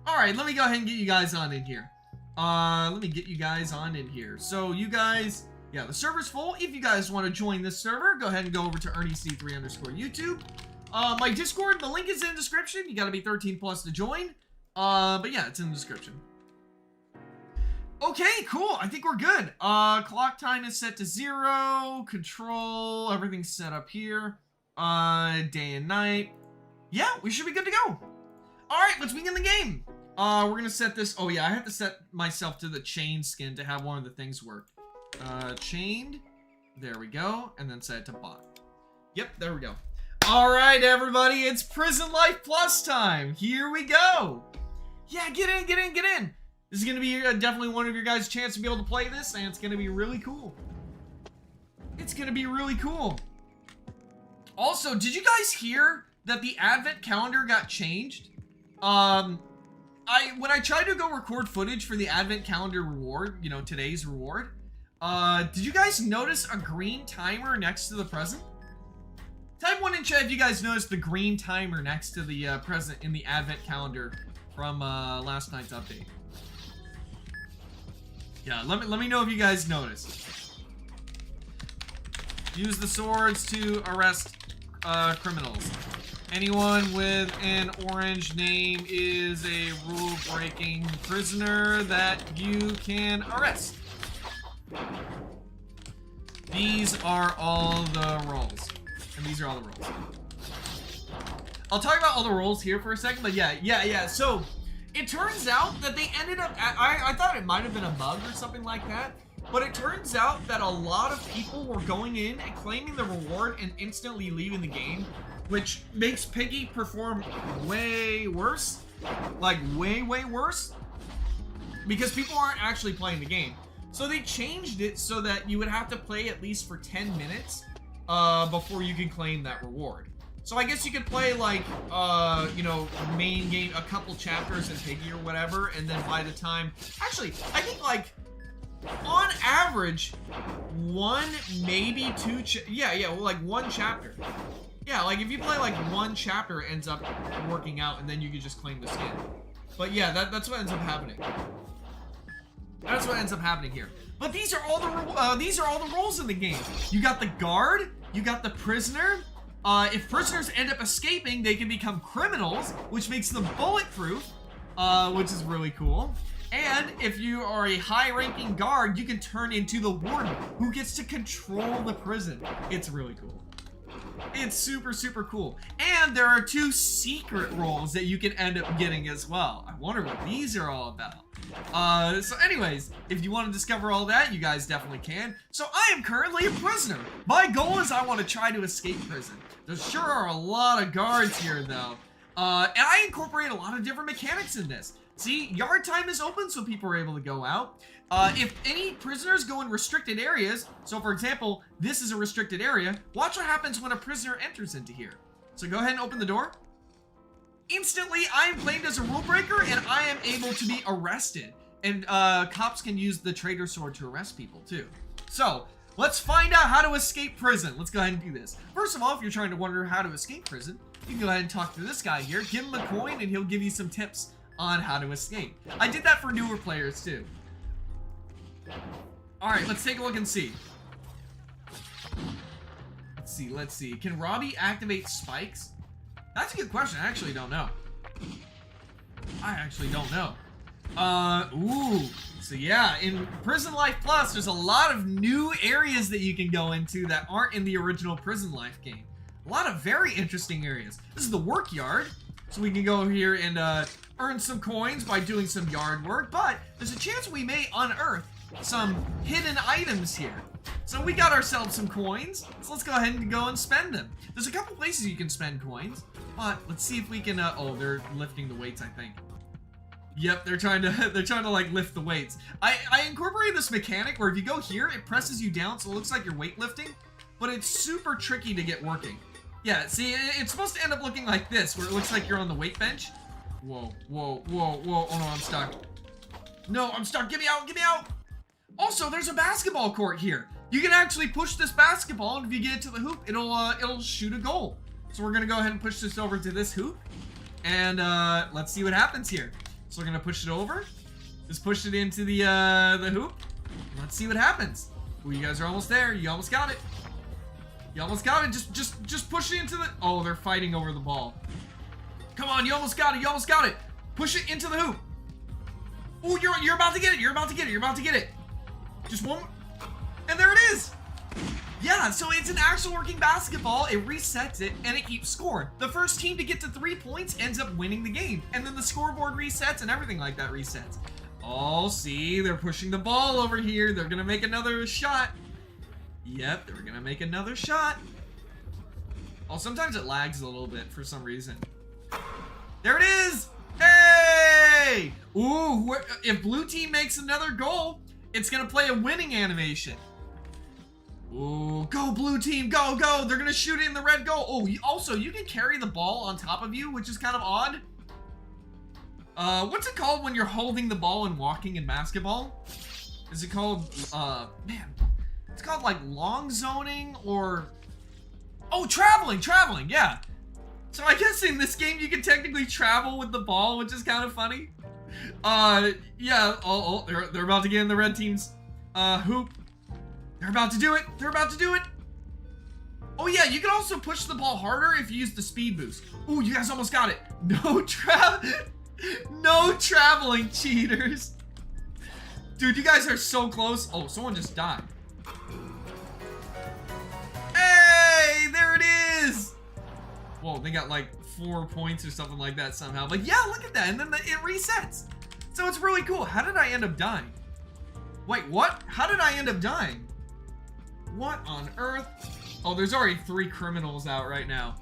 Alright, let me go ahead and get you guys on in here. Let me get you guys on in here. So you guys, yeah, the server's full. If you guys want to join this server, go ahead and go over to ErnieC3_YouTube. My Discord, the link is in the description. You gotta be 13 plus to join. But yeah, it's in the description. Okay, cool. I think we're good. Clock time is set to 0. Control, everything's set up here. Day and night. Yeah, we should be good to go. Alright, let's begin the game. We're gonna set this. Oh yeah, I have to set myself to the chain skin to have one of the things work. Chained. There we go. And then set it to bot. Yep, there we go. Alright, everybody, it's Prison Life Plus time. Here we go. Yeah, get in, get in, get in. This is gonna be definitely one of your guys' chance to be able to play this, and it's gonna be really cool. It's gonna be really cool. Also, did you guys hear that the advent calendar got changed? When I tried to go record footage for the advent calendar reward, you know, today's reward, did you guys notice a green timer next to the present? Type 1 in chat if you guys noticed the green timer next to the present in the advent calendar from last night's update. Yeah, let me know if you guys noticed. Use the swords to arrest criminals. Anyone with an orange name is a rule-breaking prisoner that you can arrest. These are all the roles. And these are all the roles. I'll talk about all the roles here for a second, but yeah. So, it turns out that they ended up, I thought it might have been a bug or something like that, but it turns out that a lot of people were going in and claiming the reward and instantly leaving the game, which makes Piggy perform way worse. Like, way worse. Because people aren't actually playing the game. So they changed it so that you would have to play at least for 10 minutes before you can claim that reward. So I guess you could play like, you know, main game, a couple chapters in Piggy or whatever, and then by the time, actually, I think like, on average, one, maybe two, like one chapter. Yeah, like if you play like one chapter, it ends up working out, and then you can just claim the skin. But yeah, that's what ends up happening. That's what ends up happening here. But these are all the roles in the game. You got the guard, you got the prisoner. If prisoners end up escaping, they can become criminals, which makes them bulletproof, which is really cool. And if you are a high-ranking guard, you can turn into the warden, who gets to control the prison. It's really cool. It's super, super cool. And there are 2 secret roles that you can end up getting as well. I wonder what these are all about. So anyways, if you want to discover all that, you guys definitely can. So I am currently a prisoner. My goal is I want to try to escape prison. There sure are a lot of guards here, though. And I incorporate a lot of different mechanics in this. See, yard time is open, so people are able to go out. If any prisoners go in restricted areas, so for example, this is a restricted area, watch what happens when a prisoner enters into here. So go ahead and open the door. Instantly, I am claimed as a rule breaker, and I am able to be arrested. And cops can use the traitor sword to arrest people, too. So, let's find out how to escape prison. Let's go ahead and do this. First of all, if you're trying to wonder how to escape prison, you can go ahead and talk to this guy here, give him a coin, and he'll give you some tips on how to escape. I did that for newer players too. Alright, let's take a look and see. Let's see. Can Robbie activate spikes? That's a good question. I actually don't know. Ooh. So yeah, in Prison Life Plus, there's a lot of new areas that you can go into that aren't in the original Prison Life game. A lot of very interesting areas. This is the work yard. So we can go here and earn some coins by doing some yard work, but there's a chance we may unearth some hidden items here. So we got ourselves some coins, so let's go ahead and go and spend them. There's a couple places you can spend coins, but let's see if we can, oh, they're lifting the weights, I think. Yep, they're trying to like lift the weights. I incorporated this mechanic where if you go here, it presses you down, so it looks like you're weightlifting, but it's super tricky to get working. Yeah, see, it's supposed to end up looking like this, where it looks like you're on the weight bench. Whoa, whoa, whoa, whoa. Oh no, I'm stuck. No, I'm stuck. Get me out, get me out. Also, there's a basketball court here. You can actually push this basketball, and if you get it to the hoop, it'll shoot a goal. So we're gonna go ahead and push this over to this hoop, and let's see what happens here. So we're gonna push it over. Just push it into the hoop. Let's see what happens. Ooh, you guys are almost there. You almost got it. You almost got it. Just push it into the. Oh, they're fighting over the ball. Come on, you almost got it. You almost got it. Push it into the hoop. Oh, you're about to get it. You're about to get it. You're about to get it. Just one. And there it is. Yeah, so it's an actual working basketball. It resets it, and it keeps scoring. The first team to get to 3 points ends up winning the game. And then the scoreboard resets, and everything like that resets. Oh, see, they're pushing the ball over here. They're going to make another shot. Yep, they're going to make another shot. Oh, sometimes it lags a little bit for some reason. There it is. Hey! Ooh, if blue team makes another goal, it's going to play a winning animation. Ooh, go blue team, go, go. They're going to shoot it in the red goal. Oh, also, you can carry the ball on top of you, which is kind of odd. What's it called when you're holding the ball and walking in basketball? Is it called, man, it's called like long zoning or, oh, traveling, yeah. So I guess in this game you can technically travel with the ball, which is kind of funny. Yeah, oh, they're about to get in the red team's, hoop. They're about to do it. They're about to do it. Oh yeah, you can also push the ball harder if you use the speed boost. Ooh, you guys almost got it. No traveling, cheaters. Dude, you guys are so close. Oh, someone just died. Hey, there it is. Whoa, they got like 4 points or something like that somehow. But yeah, look at that. And then it resets. So it's really cool. How did I end up dying? Wait, what? How did I end up dying? What on earth? Oh, there's already 3 criminals out right now.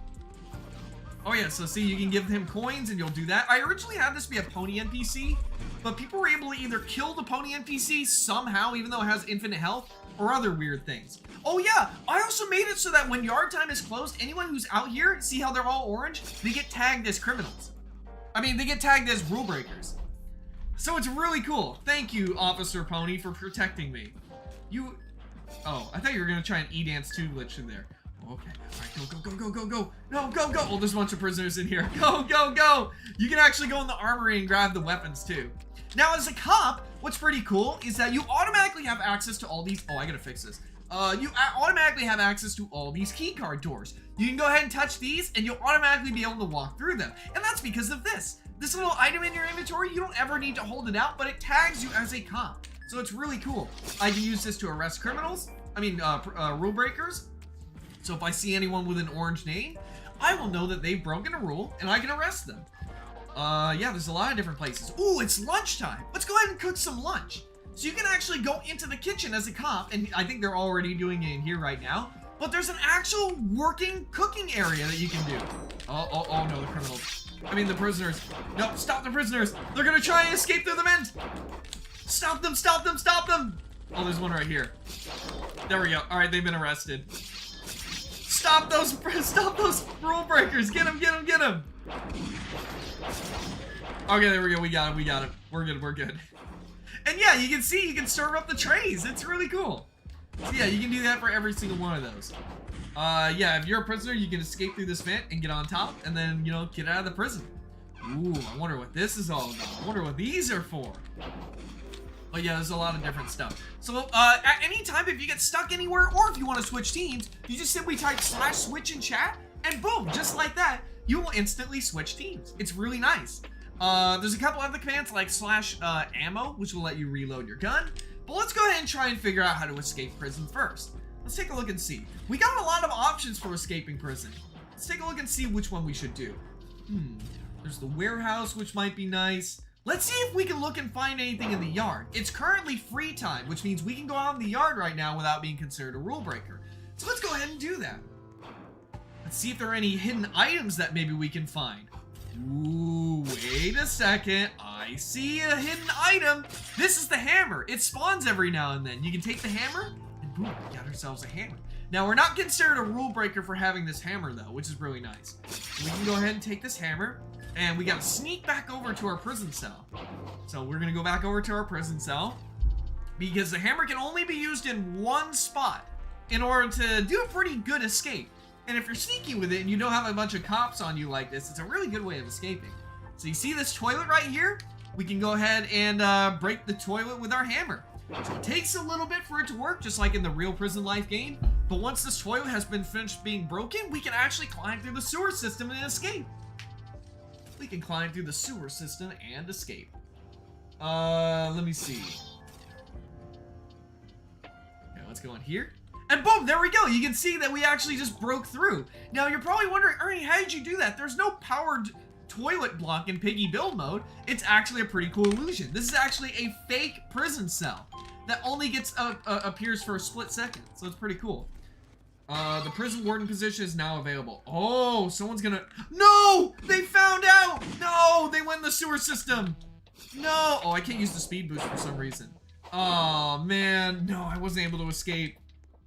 Oh yeah, so see, you can give him coins and you'll do that. I originally had this be a pony NPC, but people were able to either kill the pony NPC somehow, even though it has infinite health, or other weird things. Oh yeah, I also made it so that when yard time is closed, anyone who's out here, see how they're all orange? They get tagged as criminals. I mean, they get tagged as rule breakers. So it's really cool. Thank you, Officer Pony, for protecting me. Oh, I thought you were gonna try an E-dance too glitch in there. okay. All right, go. No, go. Oh, there's a bunch of prisoners in here. Go. You can actually go in the armory and grab the weapons too. Now, as a cop, what's pretty cool is that you automatically have access to all these. Oh, I gotta fix this. You automatically have access to all these keycard doors. You can go ahead and touch these, and you'll automatically be able to walk through them. And that's because of this. This little item in your inventory, you don't ever need to hold it out, but it tags you as a cop. So it's really cool. I can use this to arrest criminals. Rule breakers. So if I see anyone with an orange name, I will know that they've broken a rule, and I can arrest them. Yeah, there's a lot of different places. Ooh, it's lunchtime. Let's go ahead and cook some lunch. So you can actually go into the kitchen as a cop, and I think they're already doing it in here right now. But there's an actual working cooking area that you can do. Oh no, the criminals. The prisoners. No, stop the prisoners. They're gonna try and escape through the vent. Stop them. Oh, there's one right here. There we go. All right, they've been arrested. Stop those rule breakers. Get them. Okay, there we go. We got him. We're good. And yeah, you can see, you can serve up the trays. It's really cool. So yeah, you can do that for every single one of those. Yeah, if you're a prisoner, you can escape through this vent and get on top, and then, get out of the prison. Ooh, I wonder what this is all about. I wonder what these are for. But yeah, there's a lot of different stuff. So, at any time, if you get stuck anywhere, or if you want to switch teams, you just simply type /switch in chat, and boom, just like that, you will instantly switch teams. It's really nice. There's a couple other commands like /ammo, which will let you reload your gun. But let's go ahead and try and figure out how to escape prison first. Let's take a look and see. We got a lot of options for escaping prison. Let's take a look and see which one we should do. There's the warehouse, which might be nice. Let's see if we can look and find anything in the yard. It's currently free time, which means we can go out in the yard right now without being considered a rule breaker. So let's go ahead and do that. Let's see if there are any hidden items that maybe we can find. Ooh, wait a second. I see a hidden item. This is the hammer. It spawns every now and then. You can take the hammer, and boom, we got ourselves a hammer. Now, we're not considered a rule breaker for having this hammer, though, which is really nice. We can go ahead and take this hammer, and we gotta sneak back over to our prison cell. So we're gonna go back over to our prison cell, because the hammer can only be used in one spot in order to do a pretty good escape. And if you're sneaky with it and you don't have a bunch of cops on you like this, it's a really good way of escaping. So you see this toilet right here? We can go ahead and break the toilet with our hammer. So it takes a little bit for it to work, just like in the real prison life game. But once this toilet has been finished being broken, we can actually climb through the sewer system and escape. We can climb through the sewer system and escape. Let me see. Okay, let's go in here. And boom, there we go. You can see that we actually just broke through. Now, you're probably wondering, Ernie, how did you do that? There's no powered toilet block in Piggy build mode. It's actually a pretty cool illusion. This is actually a fake prison cell that only appears for a split second. So it's pretty cool. The prison warden position is now available. Oh, someone's gonna... No! They found out! No! They went in the sewer system! No! Oh, I can't use the speed boost for some reason. Oh, man. No, I wasn't able to escape.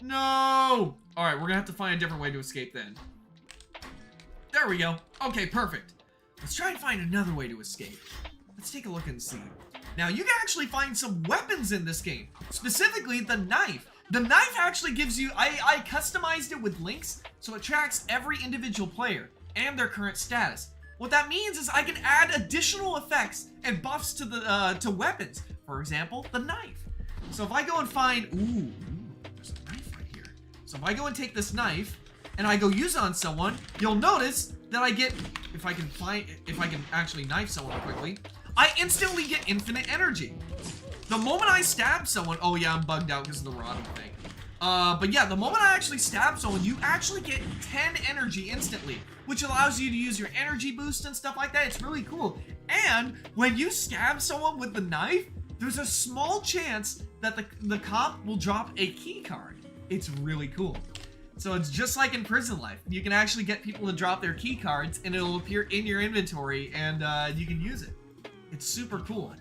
No! Alright, we're gonna have to find a different way to escape then. There we go. Okay, perfect. Let's try and find another way to escape. Let's take a look and see. Now, you can actually find some weapons in this game. Specifically, the knife. The knife actually gives you... I customized it with links, so it tracks every individual player and their current status. What that means is I can add additional effects and buffs to the to weapons. For example, the knife. So if I go and find... Ooh, there's a knife right here. So if I go and take this knife, and I go use it on someone, you'll notice that I get... If I can actually knife someone quickly, I instantly get infinite energy. The moment I stab someone... Oh yeah, I'm bugged out because of the rotting thing. But yeah, the moment I actually stab someone, you actually get 10 energy instantly, which allows you to use your energy boost and stuff like that. It's really cool. And when you stab someone with the knife, there's a small chance that the cop will drop a key card. It's really cool. So it's just like in prison life. You can actually get people to drop their key cards and it'll appear in your inventory and you can use it. It's super cool.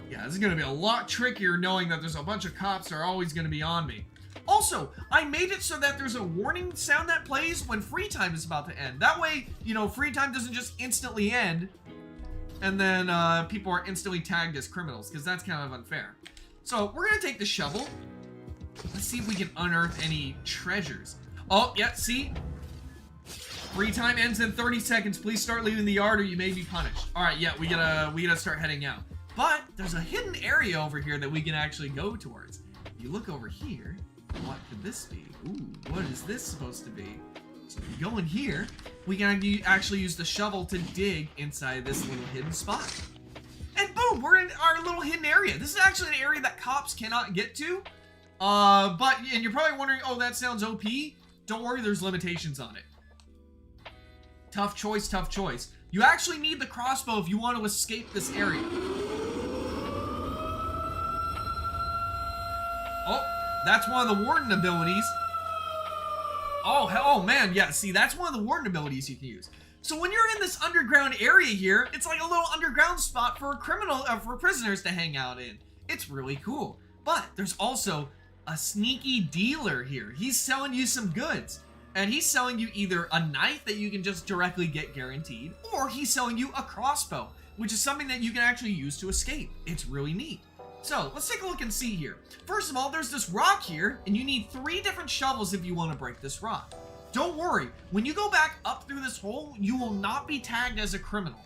Yeah, this is gonna be a lot trickier knowing that there's a bunch of cops that are always gonna be on me. Also, I made it so that there's a warning sound that plays when free time is about to end. That way, you know, free time doesn't just instantly end and then people are instantly tagged as criminals, because that's kind of unfair. So we're gonna take the shovel. Let's see if we can unearth any treasures. Oh, yeah, see? Free time ends in 30 seconds. Please start leaving the yard or you may be punished. All right, yeah, we gotta start heading out. But there's a hidden area over here that we can actually go towards. If you look over here, what could this be? Ooh, what is this supposed to be? So if you go in here, we can actually use the shovel to dig inside this little hidden spot. And boom, we're in our little hidden area. This is actually an area that cops cannot get to. And you're probably wondering, oh, that sounds OP. Don't worry, there's limitations on it. Tough choice, tough choice. You actually need the crossbow if you want to escape this area. Oh, that's one of the warden abilities. Oh man, yeah, see, that's one of the warden abilities you can use. So when you're in this underground area here, it's like a little underground spot for for prisoners to hang out in. It's really cool. But there's also a sneaky dealer here. He's selling you some goods. And he's selling you either a knife that you can just directly get guaranteed, or he's selling you a crossbow, which is something that you can actually use to escape. It's really neat. So let's take a look and see here. First of all, there's this rock here, and you need 3 different shovels if you want to break this rock. Don't worry, when you go back up through this hole, you will not be tagged as a criminal.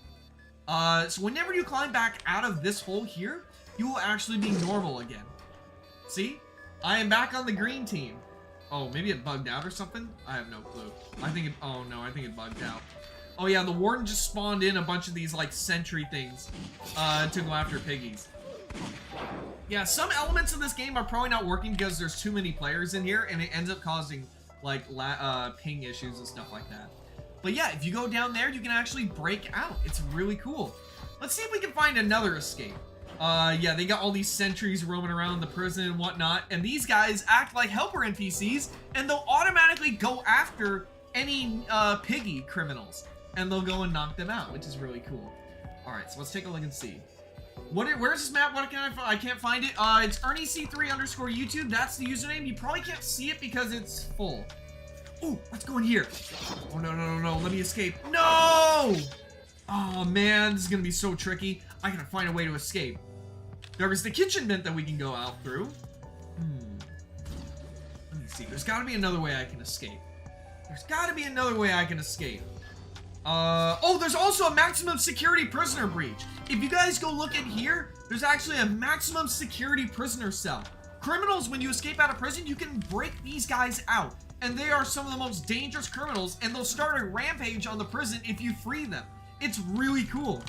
So whenever you climb back out of this hole here, you will actually be normal again. See? I am back on the green team. Oh, maybe it bugged out or something? I have no clue. Oh no, I think it bugged out. Oh yeah, the warden just spawned in a bunch of these like sentry things to go after piggies. Yeah, some elements of this game are probably not working because there's too many players in here and it ends up causing like ping issues and stuff like that. But yeah, if you go down there, you can actually break out. It's really cool. Let's see if we can find another escape. Yeah, they got all these sentries roaming around the prison and whatnot, and these guys act like helper NPCs, and they'll automatically go after any piggy criminals, and they'll go and knock them out, which is really cool. All right, so let's take a look and see. Where's this map? What can I find? I can't find it. It's ErnieC3_YouTube. That's the username. You probably can't see it because it's full. Ooh, let's go in here. Oh, no. Let me escape. No! Oh, man, this is gonna be so tricky. I gotta find a way to escape. There is the kitchen vent that we can go out through. Let me see. There's gotta be another way I can escape. Oh, there's also a maximum security prisoner breach. If you guys go look in here, there's actually a maximum security prisoner cell. Criminals, when you escape out of prison, you can break these guys out. And they are some of the most dangerous criminals, and they'll start a rampage on the prison if you free them. It's really cool.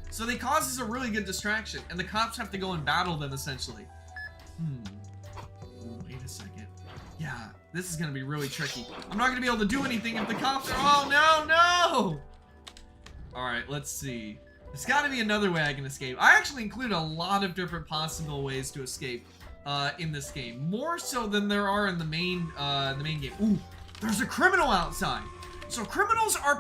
So they cause us a really good distraction, and the cops have to go and battle them, essentially. Ooh, wait a second. Yeah, this is gonna be really tricky. I'm not gonna be able to do anything if the cops are- Oh, no! Alright, let's see. There's gotta be another way I can escape. I actually include a lot of different possible ways to escape in this game. More so than there are in the main game. Ooh, there's a criminal outside! So criminals are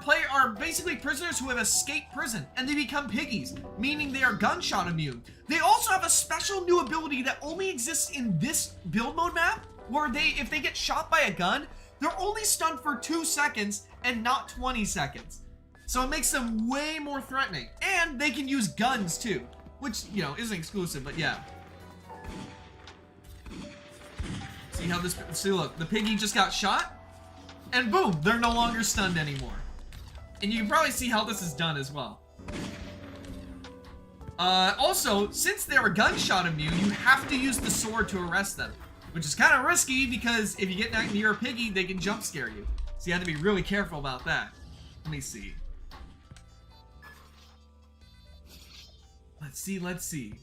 basically prisoners who have escaped prison, and they become piggies, meaning they are gunshot immune. They also have a special new ability that only exists in this build mode map, where if they get shot by a gun, they're only stunned for 2 seconds and not 20 seconds. So it makes them way more threatening, and they can use guns too, which, you know, isn't exclusive, but yeah. See, look, the piggy just got shot. And boom, they're no longer stunned anymore. And you can probably see how this is done as well. Also, since they're gunshot immune, you have to use the sword to arrest them. Which is kind of risky because if you get near a piggy, they can jump scare you. So you have to be really careful about that. Let me see. Let's see.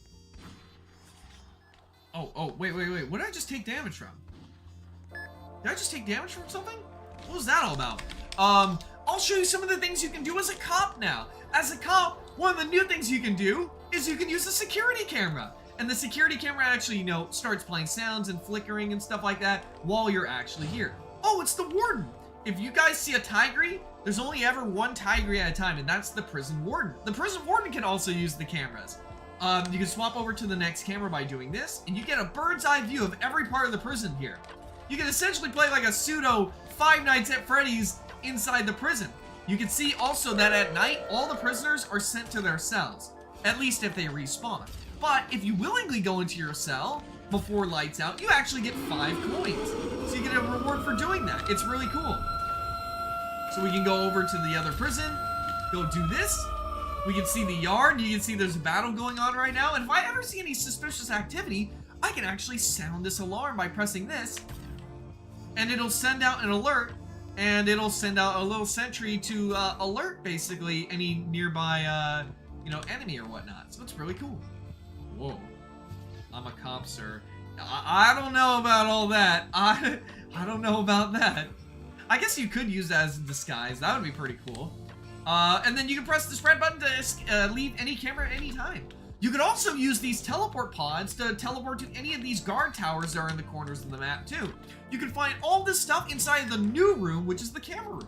Oh, wait. What did I just take damage from? Did I just take damage from something? What was that all about? I'll show you some of the things you can do as a cop now. As a cop, one of the new things you can do is you can use a security camera. And the security camera actually, you know, starts playing sounds and flickering and stuff like that while you're actually here. Oh, it's the warden. If you guys see a tigery, there's only ever one tigery at a time, and that's the prison warden. The prison warden can also use the cameras. You can swap over to the next camera by doing this, and you get a bird's eye view of every part of the prison here. You can essentially play like a pseudo Five Nights at Freddy's inside the prison. You can see also that at night, all the prisoners are sent to their cells, at least if they respawn. But if you willingly go into your cell, before lights out, you actually get 5 coins. So you get a reward for doing that. It's really cool. So we can go over to the other prison, go do this. We can see the yard. You can see there's a battle going on right now. And if I ever see any suspicious activity, I can actually sound this alarm by pressing this. And it'll send out an alert. And it'll send out a little sentry to alert, basically, any nearby, you know, enemy or whatnot. So it's really cool. Whoa. I'm a cop, sir. I don't know about all that. I don't know about that. I guess you could use that as a disguise. That would be pretty cool. And then you can press the spread button to leave any camera at any time. You could also use these teleport pods to teleport to any of these guard towers that are in the corners of the map too. You can find all this stuff inside of the new room, which is the camera room.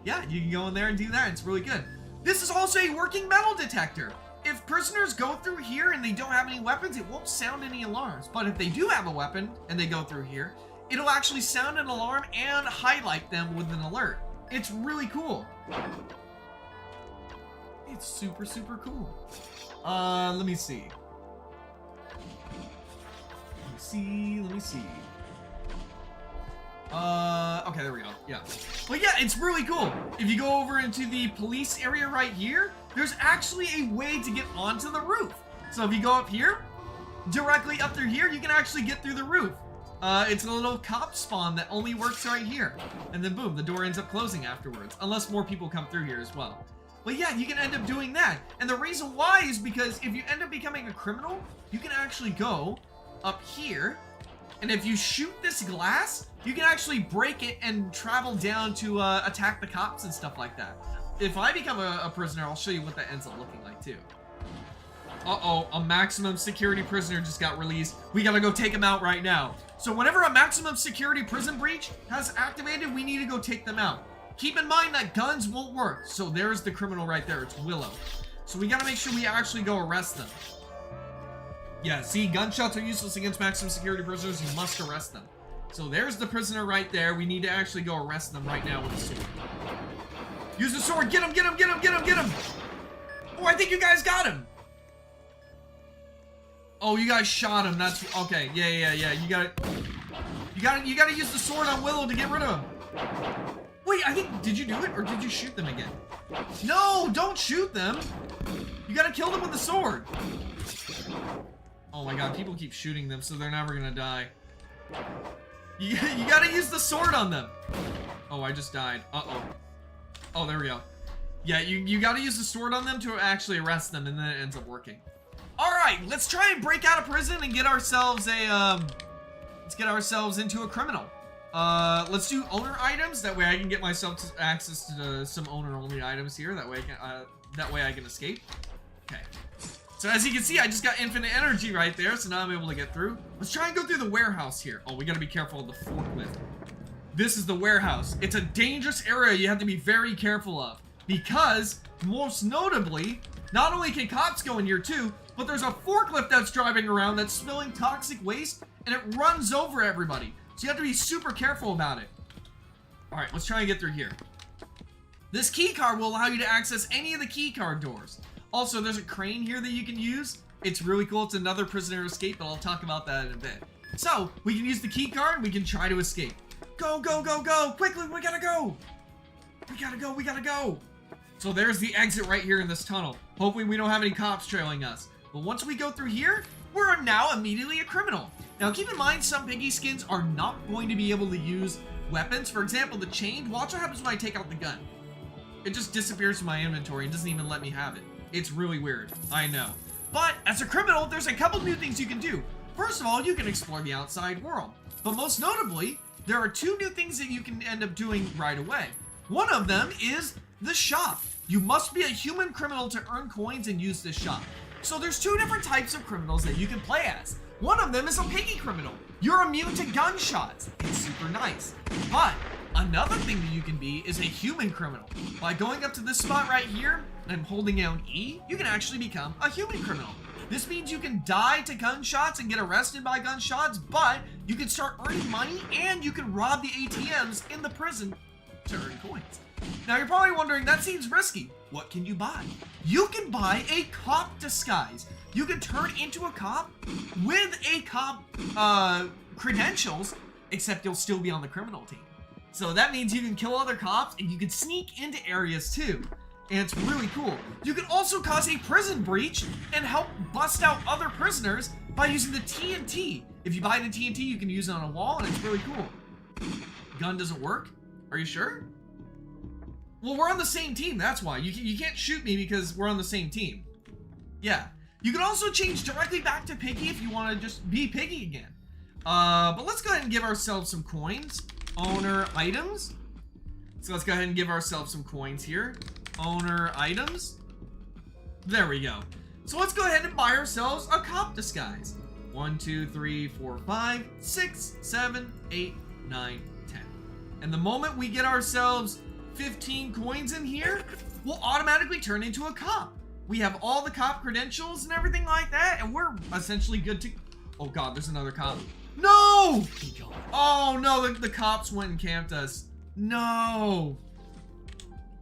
Yeah, you can go in there and do that. It's really good. This is also a working metal detector. If prisoners go through here and they don't have any weapons, it won't sound any alarms. But if they do have a weapon and they go through here, it'll actually sound an alarm and highlight them with an alert. It's really cool. It's super, super cool. Let me see. Let me see. Okay, there we go. Yeah. But yeah, it's really cool. If you go over into the police area right here, there's actually a way to get onto the roof. So if you go up here, directly up through here, you can actually get through the roof. It's a little cop spawn that only works right here. And then boom, the door ends up closing afterwards, unless more people come through here as well. But yeah, you can end up doing that. And the reason why is because if you end up becoming a criminal, you can actually go up here. And if you shoot this glass, you can actually break it and travel down to attack the cops and stuff like that. If I become a prisoner, I'll show you what that ends up looking like too. Uh-oh, a maximum security prisoner just got released. We gotta go take him out right now. So whenever a maximum security prison breach has activated, we need to go take them out. Keep in mind that guns won't work. So there's the criminal right there. It's Willow. So we gotta make sure we actually go arrest them. Yeah, see, gunshots are useless against maximum security prisoners. You must arrest them. So there's the prisoner right there. We need to actually go arrest them right now with a sword. Use the sword. Get him, get him, get him, get him, get him. Oh, I think you guys got him. Oh, you guys shot him. That's okay. Yeah. You gotta use the sword on Willow to get rid of him. Wait, I think, did you do it or did you shoot them again? No, don't shoot them. You gotta kill them with the sword. Oh my god, people keep shooting them, so they're never gonna die. You gotta use the sword on them. Oh, I just died. Uh-oh. Oh, there we go. Yeah, you gotta use the sword on them to actually arrest them, and then it ends up working. Alright, let's try and break out of prison and get ourselves a, let's get ourselves into a criminal. Let's do owner items. That way I can get myself access to some owner-only items here. That way I can escape. Okay. So as you can see, I just got infinite energy right there, so now I'm able to get through. Let's try and go through the warehouse here. Oh, we gotta be careful of the forklift. This is the warehouse. It's a dangerous area you have to be very careful of. Because, most notably, not only can cops go in here too, but there's a forklift that's driving around that's spilling toxic waste, and it runs over everybody. So you have to be super careful about it. Alright, let's try and get through here. This key card will allow you to access any of the key card doors. Also, there's a crane here that you can use. It's really cool. It's another prisoner escape, but I'll talk about that in a bit. So, we can use the key card. We can try to escape. Go, go, go, go. Quickly, we gotta go. We gotta go, we gotta go. So there's the exit right here in this tunnel. Hopefully we don't have any cops trailing us. But once we go through here, we're now immediately a criminal. Now, keep in mind, some Piggy skins are not going to be able to use weapons. For example, the chained. Watch what happens when I take out the gun. It just disappears from my inventory and doesn't even let me have it. It's really weird. I know. But as a criminal, there's a couple new things you can do. First of all, you can explore the outside world. But most notably, there are two new things that you can end up doing right away. One of them is the shop. You must be a human criminal to earn coins and use this shop. So there's two different types of criminals that you can play as. One of them is a Piggy criminal. You're immune to gunshots. It's super nice. But another thing that you can be is a human criminal. By going up to this spot right here and holding down E, you can actually become a human criminal. This means you can die to gunshots and get arrested by gunshots, but you can start earning money and you can rob the ATMs in the prison to earn coins. Now you're probably wondering, that seems risky. What can you buy? You can buy a cop disguise. you can turn into a cop with a cop credentials, except you'll still be on the criminal team. So that means you can kill other cops and you can sneak into areas too. And it's really cool. You can also cause a prison breach and help bust out other prisoners by using the TNT. If you buy the TNT, you can use it on a wall, and it's really cool. Gun doesn't work? Are you sure? Well, we're on the same team, that's why. You can't shoot me because we're on the same team. Yeah. You can also change directly back to Piggy if you want to just be Piggy again. But let's go ahead and give ourselves some coins. Owner items. So let's go ahead and give ourselves some coins here. Owner items. There we go. So let's go ahead and buy ourselves a cop disguise. 1, 2, 3, 4, 5, 6, 7, 8, 9, 10. And the moment we get ourselves 15 coins in here, we'll automatically turn into a cop. We have all the cop credentials and everything like that, and we're essentially good to... Oh god, there's another cop. No! Oh no, the cops went and camped us. No.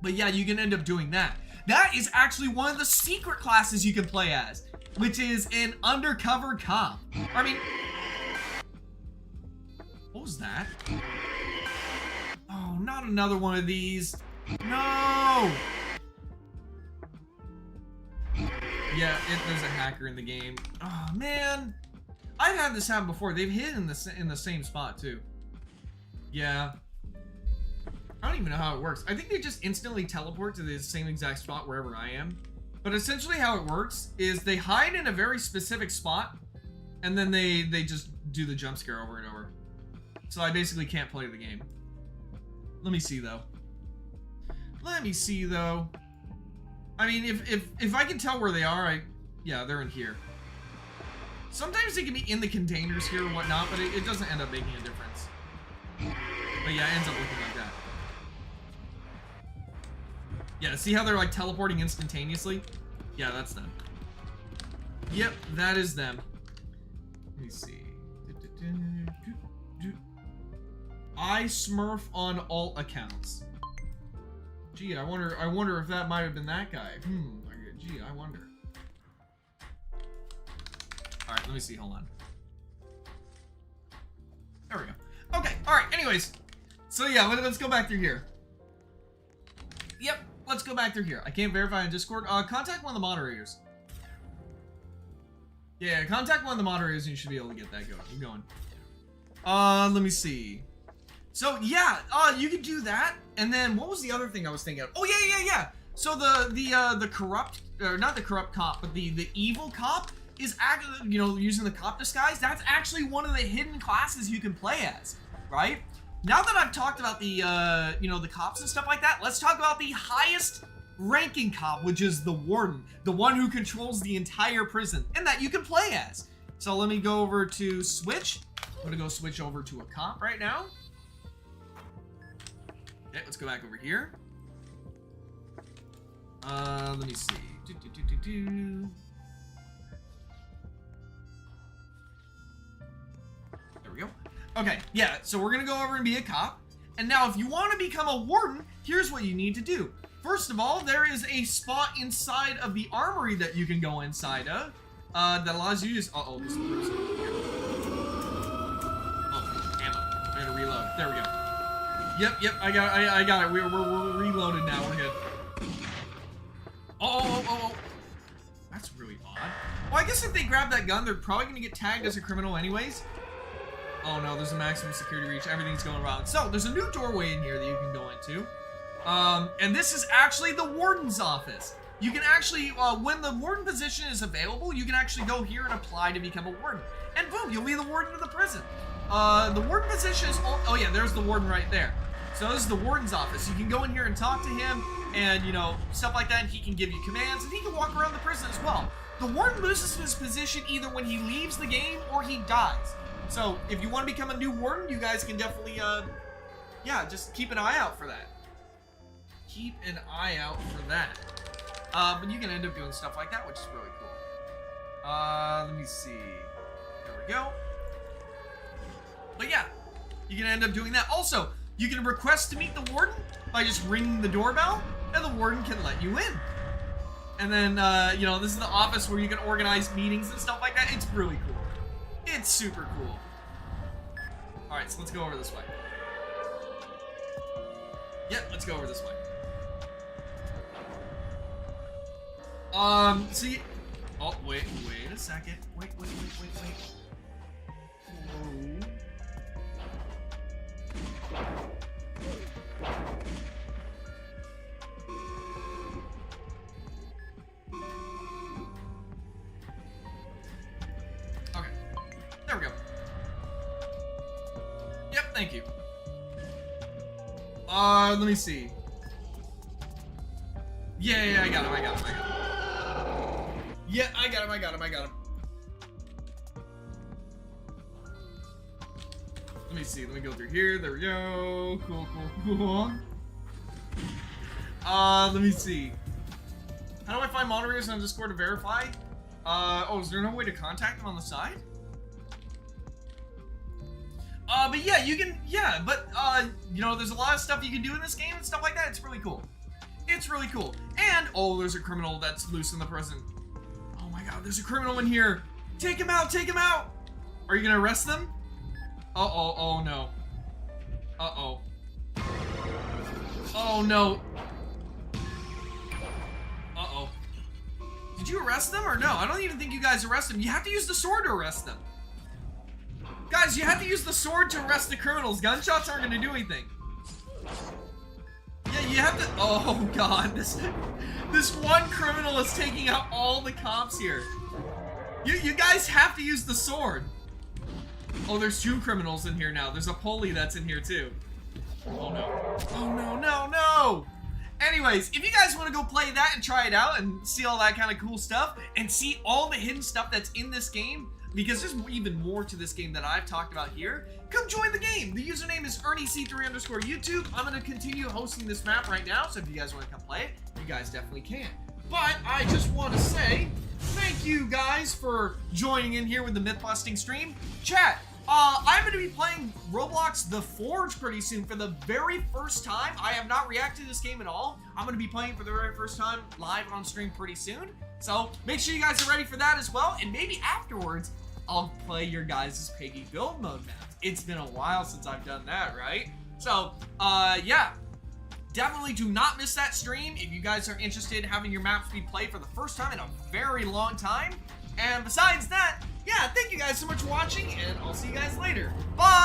But yeah, you can end up doing that. That is actually one of the secret classes you can play as, which is an undercover cop. I mean... What was that? Oh, not another one of these. No! Yeah, there's a hacker in the game. Oh, man. I've had this happen before. They've hid in the same spot, too. Yeah. I don't even know how it works. I think they just instantly teleport to the same exact spot wherever I am. But essentially how it works is they hide in a very specific spot, and then they just do the jump scare over and over. So I basically can't play the game. Let me see, though. Let me see, though. I mean, if I can tell where they are, yeah, they're in here. Sometimes they can be in the containers here and whatnot, but it doesn't end up making a difference. But yeah, it ends up looking like that. Yeah, see how they're like teleporting instantaneously? Yeah, that's them. Yep, that is them. Let me see. I smurf on alt accounts. Gee, I wonder if that might have been that guy. Gee, I wonder. Alright, let me see, hold on. There we go. Okay, alright, anyways. So yeah, let's go back through here. Yep, let's go back through here. I can't verify on Discord. Contact one of the moderators. Yeah, contact one of the moderators and you should be able to get that going. Let me see. So yeah, you could do that. And then what was the other thing I was thinking of? Oh yeah. So the corrupt, or not the corrupt cop, but the evil cop is actually, you know, using the cop disguise. That's actually one of the hidden classes you can play as, right? Now that I've talked about the, you know, the cops and stuff like that, let's talk about the highest ranking cop, which is the warden, the one who controls the entire prison, and that you can play as. So let me go over to switch. I'm gonna go switch over to a cop right now. Okay, let's go back over here. Let me see. There we go. Okay, yeah, so we're gonna go over and be a cop. And now if you want to become a warden, here's what you need to do. First of all, there is a spot inside of the armory that you can go inside of. That allows you to just... Uh-oh, this is the person here. Oh, ammo. I gotta reload. There we go. Yep, I got it. We're reloaded now. We're good. Oh. That's really odd. Well, I guess if they grab that gun, they're probably gonna get tagged as a criminal anyways. Oh no, there's a maximum security reach. Everything's going wrong. So, there's a new doorway in here that you can go into. And this is actually the warden's office. You can actually, when the warden position is available, you can actually go here and apply to become a warden. And boom, you'll be the warden of the prison. The warden position is, oh yeah, there's the warden right there. So this is the warden's office. You can go in here and talk to him and, you know, stuff like that, and he can give you commands, and he can walk around the prison as well. The warden loses his position either when he leaves the game or he dies. So if you want to become a new warden, you guys can definitely, yeah, just keep an eye out for that. Keep an eye out for that. But you can end up doing stuff like that, which is really cool. Let me see. There we go. But yeah, you can end up doing that. Also, you can request to meet the warden by just ringing the doorbell, and the warden can let you in. And then, you know, this is the office where you can organize meetings and stuff like that. It's really cool. It's super cool. All right, so let's go over this way. Yep, let's go over this way. See, oh, wait a second. Wait. Okay, there we go. Yep, thank you. Let me see. Yeah, I got him. Yeah, I got him. Let me see. Let me go through here. There we go. Cool. Let me see. How do I find moderators on Discord to verify? Oh, is there no way to contact them on the side? But yeah, you can, you know, there's a lot of stuff you can do in this game and stuff like that. It's really cool. And, oh, there's a criminal that's loose in the prison. Oh my god, there's a criminal in here. Take him out. Are you gonna arrest them? Oh no. Oh no. Did you arrest them or no? I don't even think you guys arrest them. You have to use the sword to arrest them. Guys, you have to use the sword to arrest the criminals. Gunshots aren't gonna do anything. Yeah, you have to. Oh god, this one criminal is taking out all the cops here. You guys have to use the sword. Oh, there's 2 criminals in here now. There's a pulley that's in here too. Oh no. Anyways, if you guys want to go play that and try it out and see all that kind of cool stuff and see all the hidden stuff that's in this game, because there's even more to this game that I've talked about here, come join the game. The username is ErnieC3_YouTube. I'm going to continue hosting this map right now, so if you guys want to come play it, you guys definitely can. But I just want to say thank you guys for joining in here with the myth busting stream. Chat, I'm going to be playing Roblox The Forge pretty soon for the very first time. I have not reacted to this game at all. I'm going to be playing for the very first time live on stream pretty soon. So make sure you guys are ready for that as well. And maybe afterwards, I'll play your guys' Piggy build mode maps. It's been a while since I've done that, right? So, yeah. Definitely do not miss that stream if you guys are interested in having your maps be played for the first time in a very long time. And besides that, yeah, thank you guys so much for watching, and I'll see you guys later. Bye!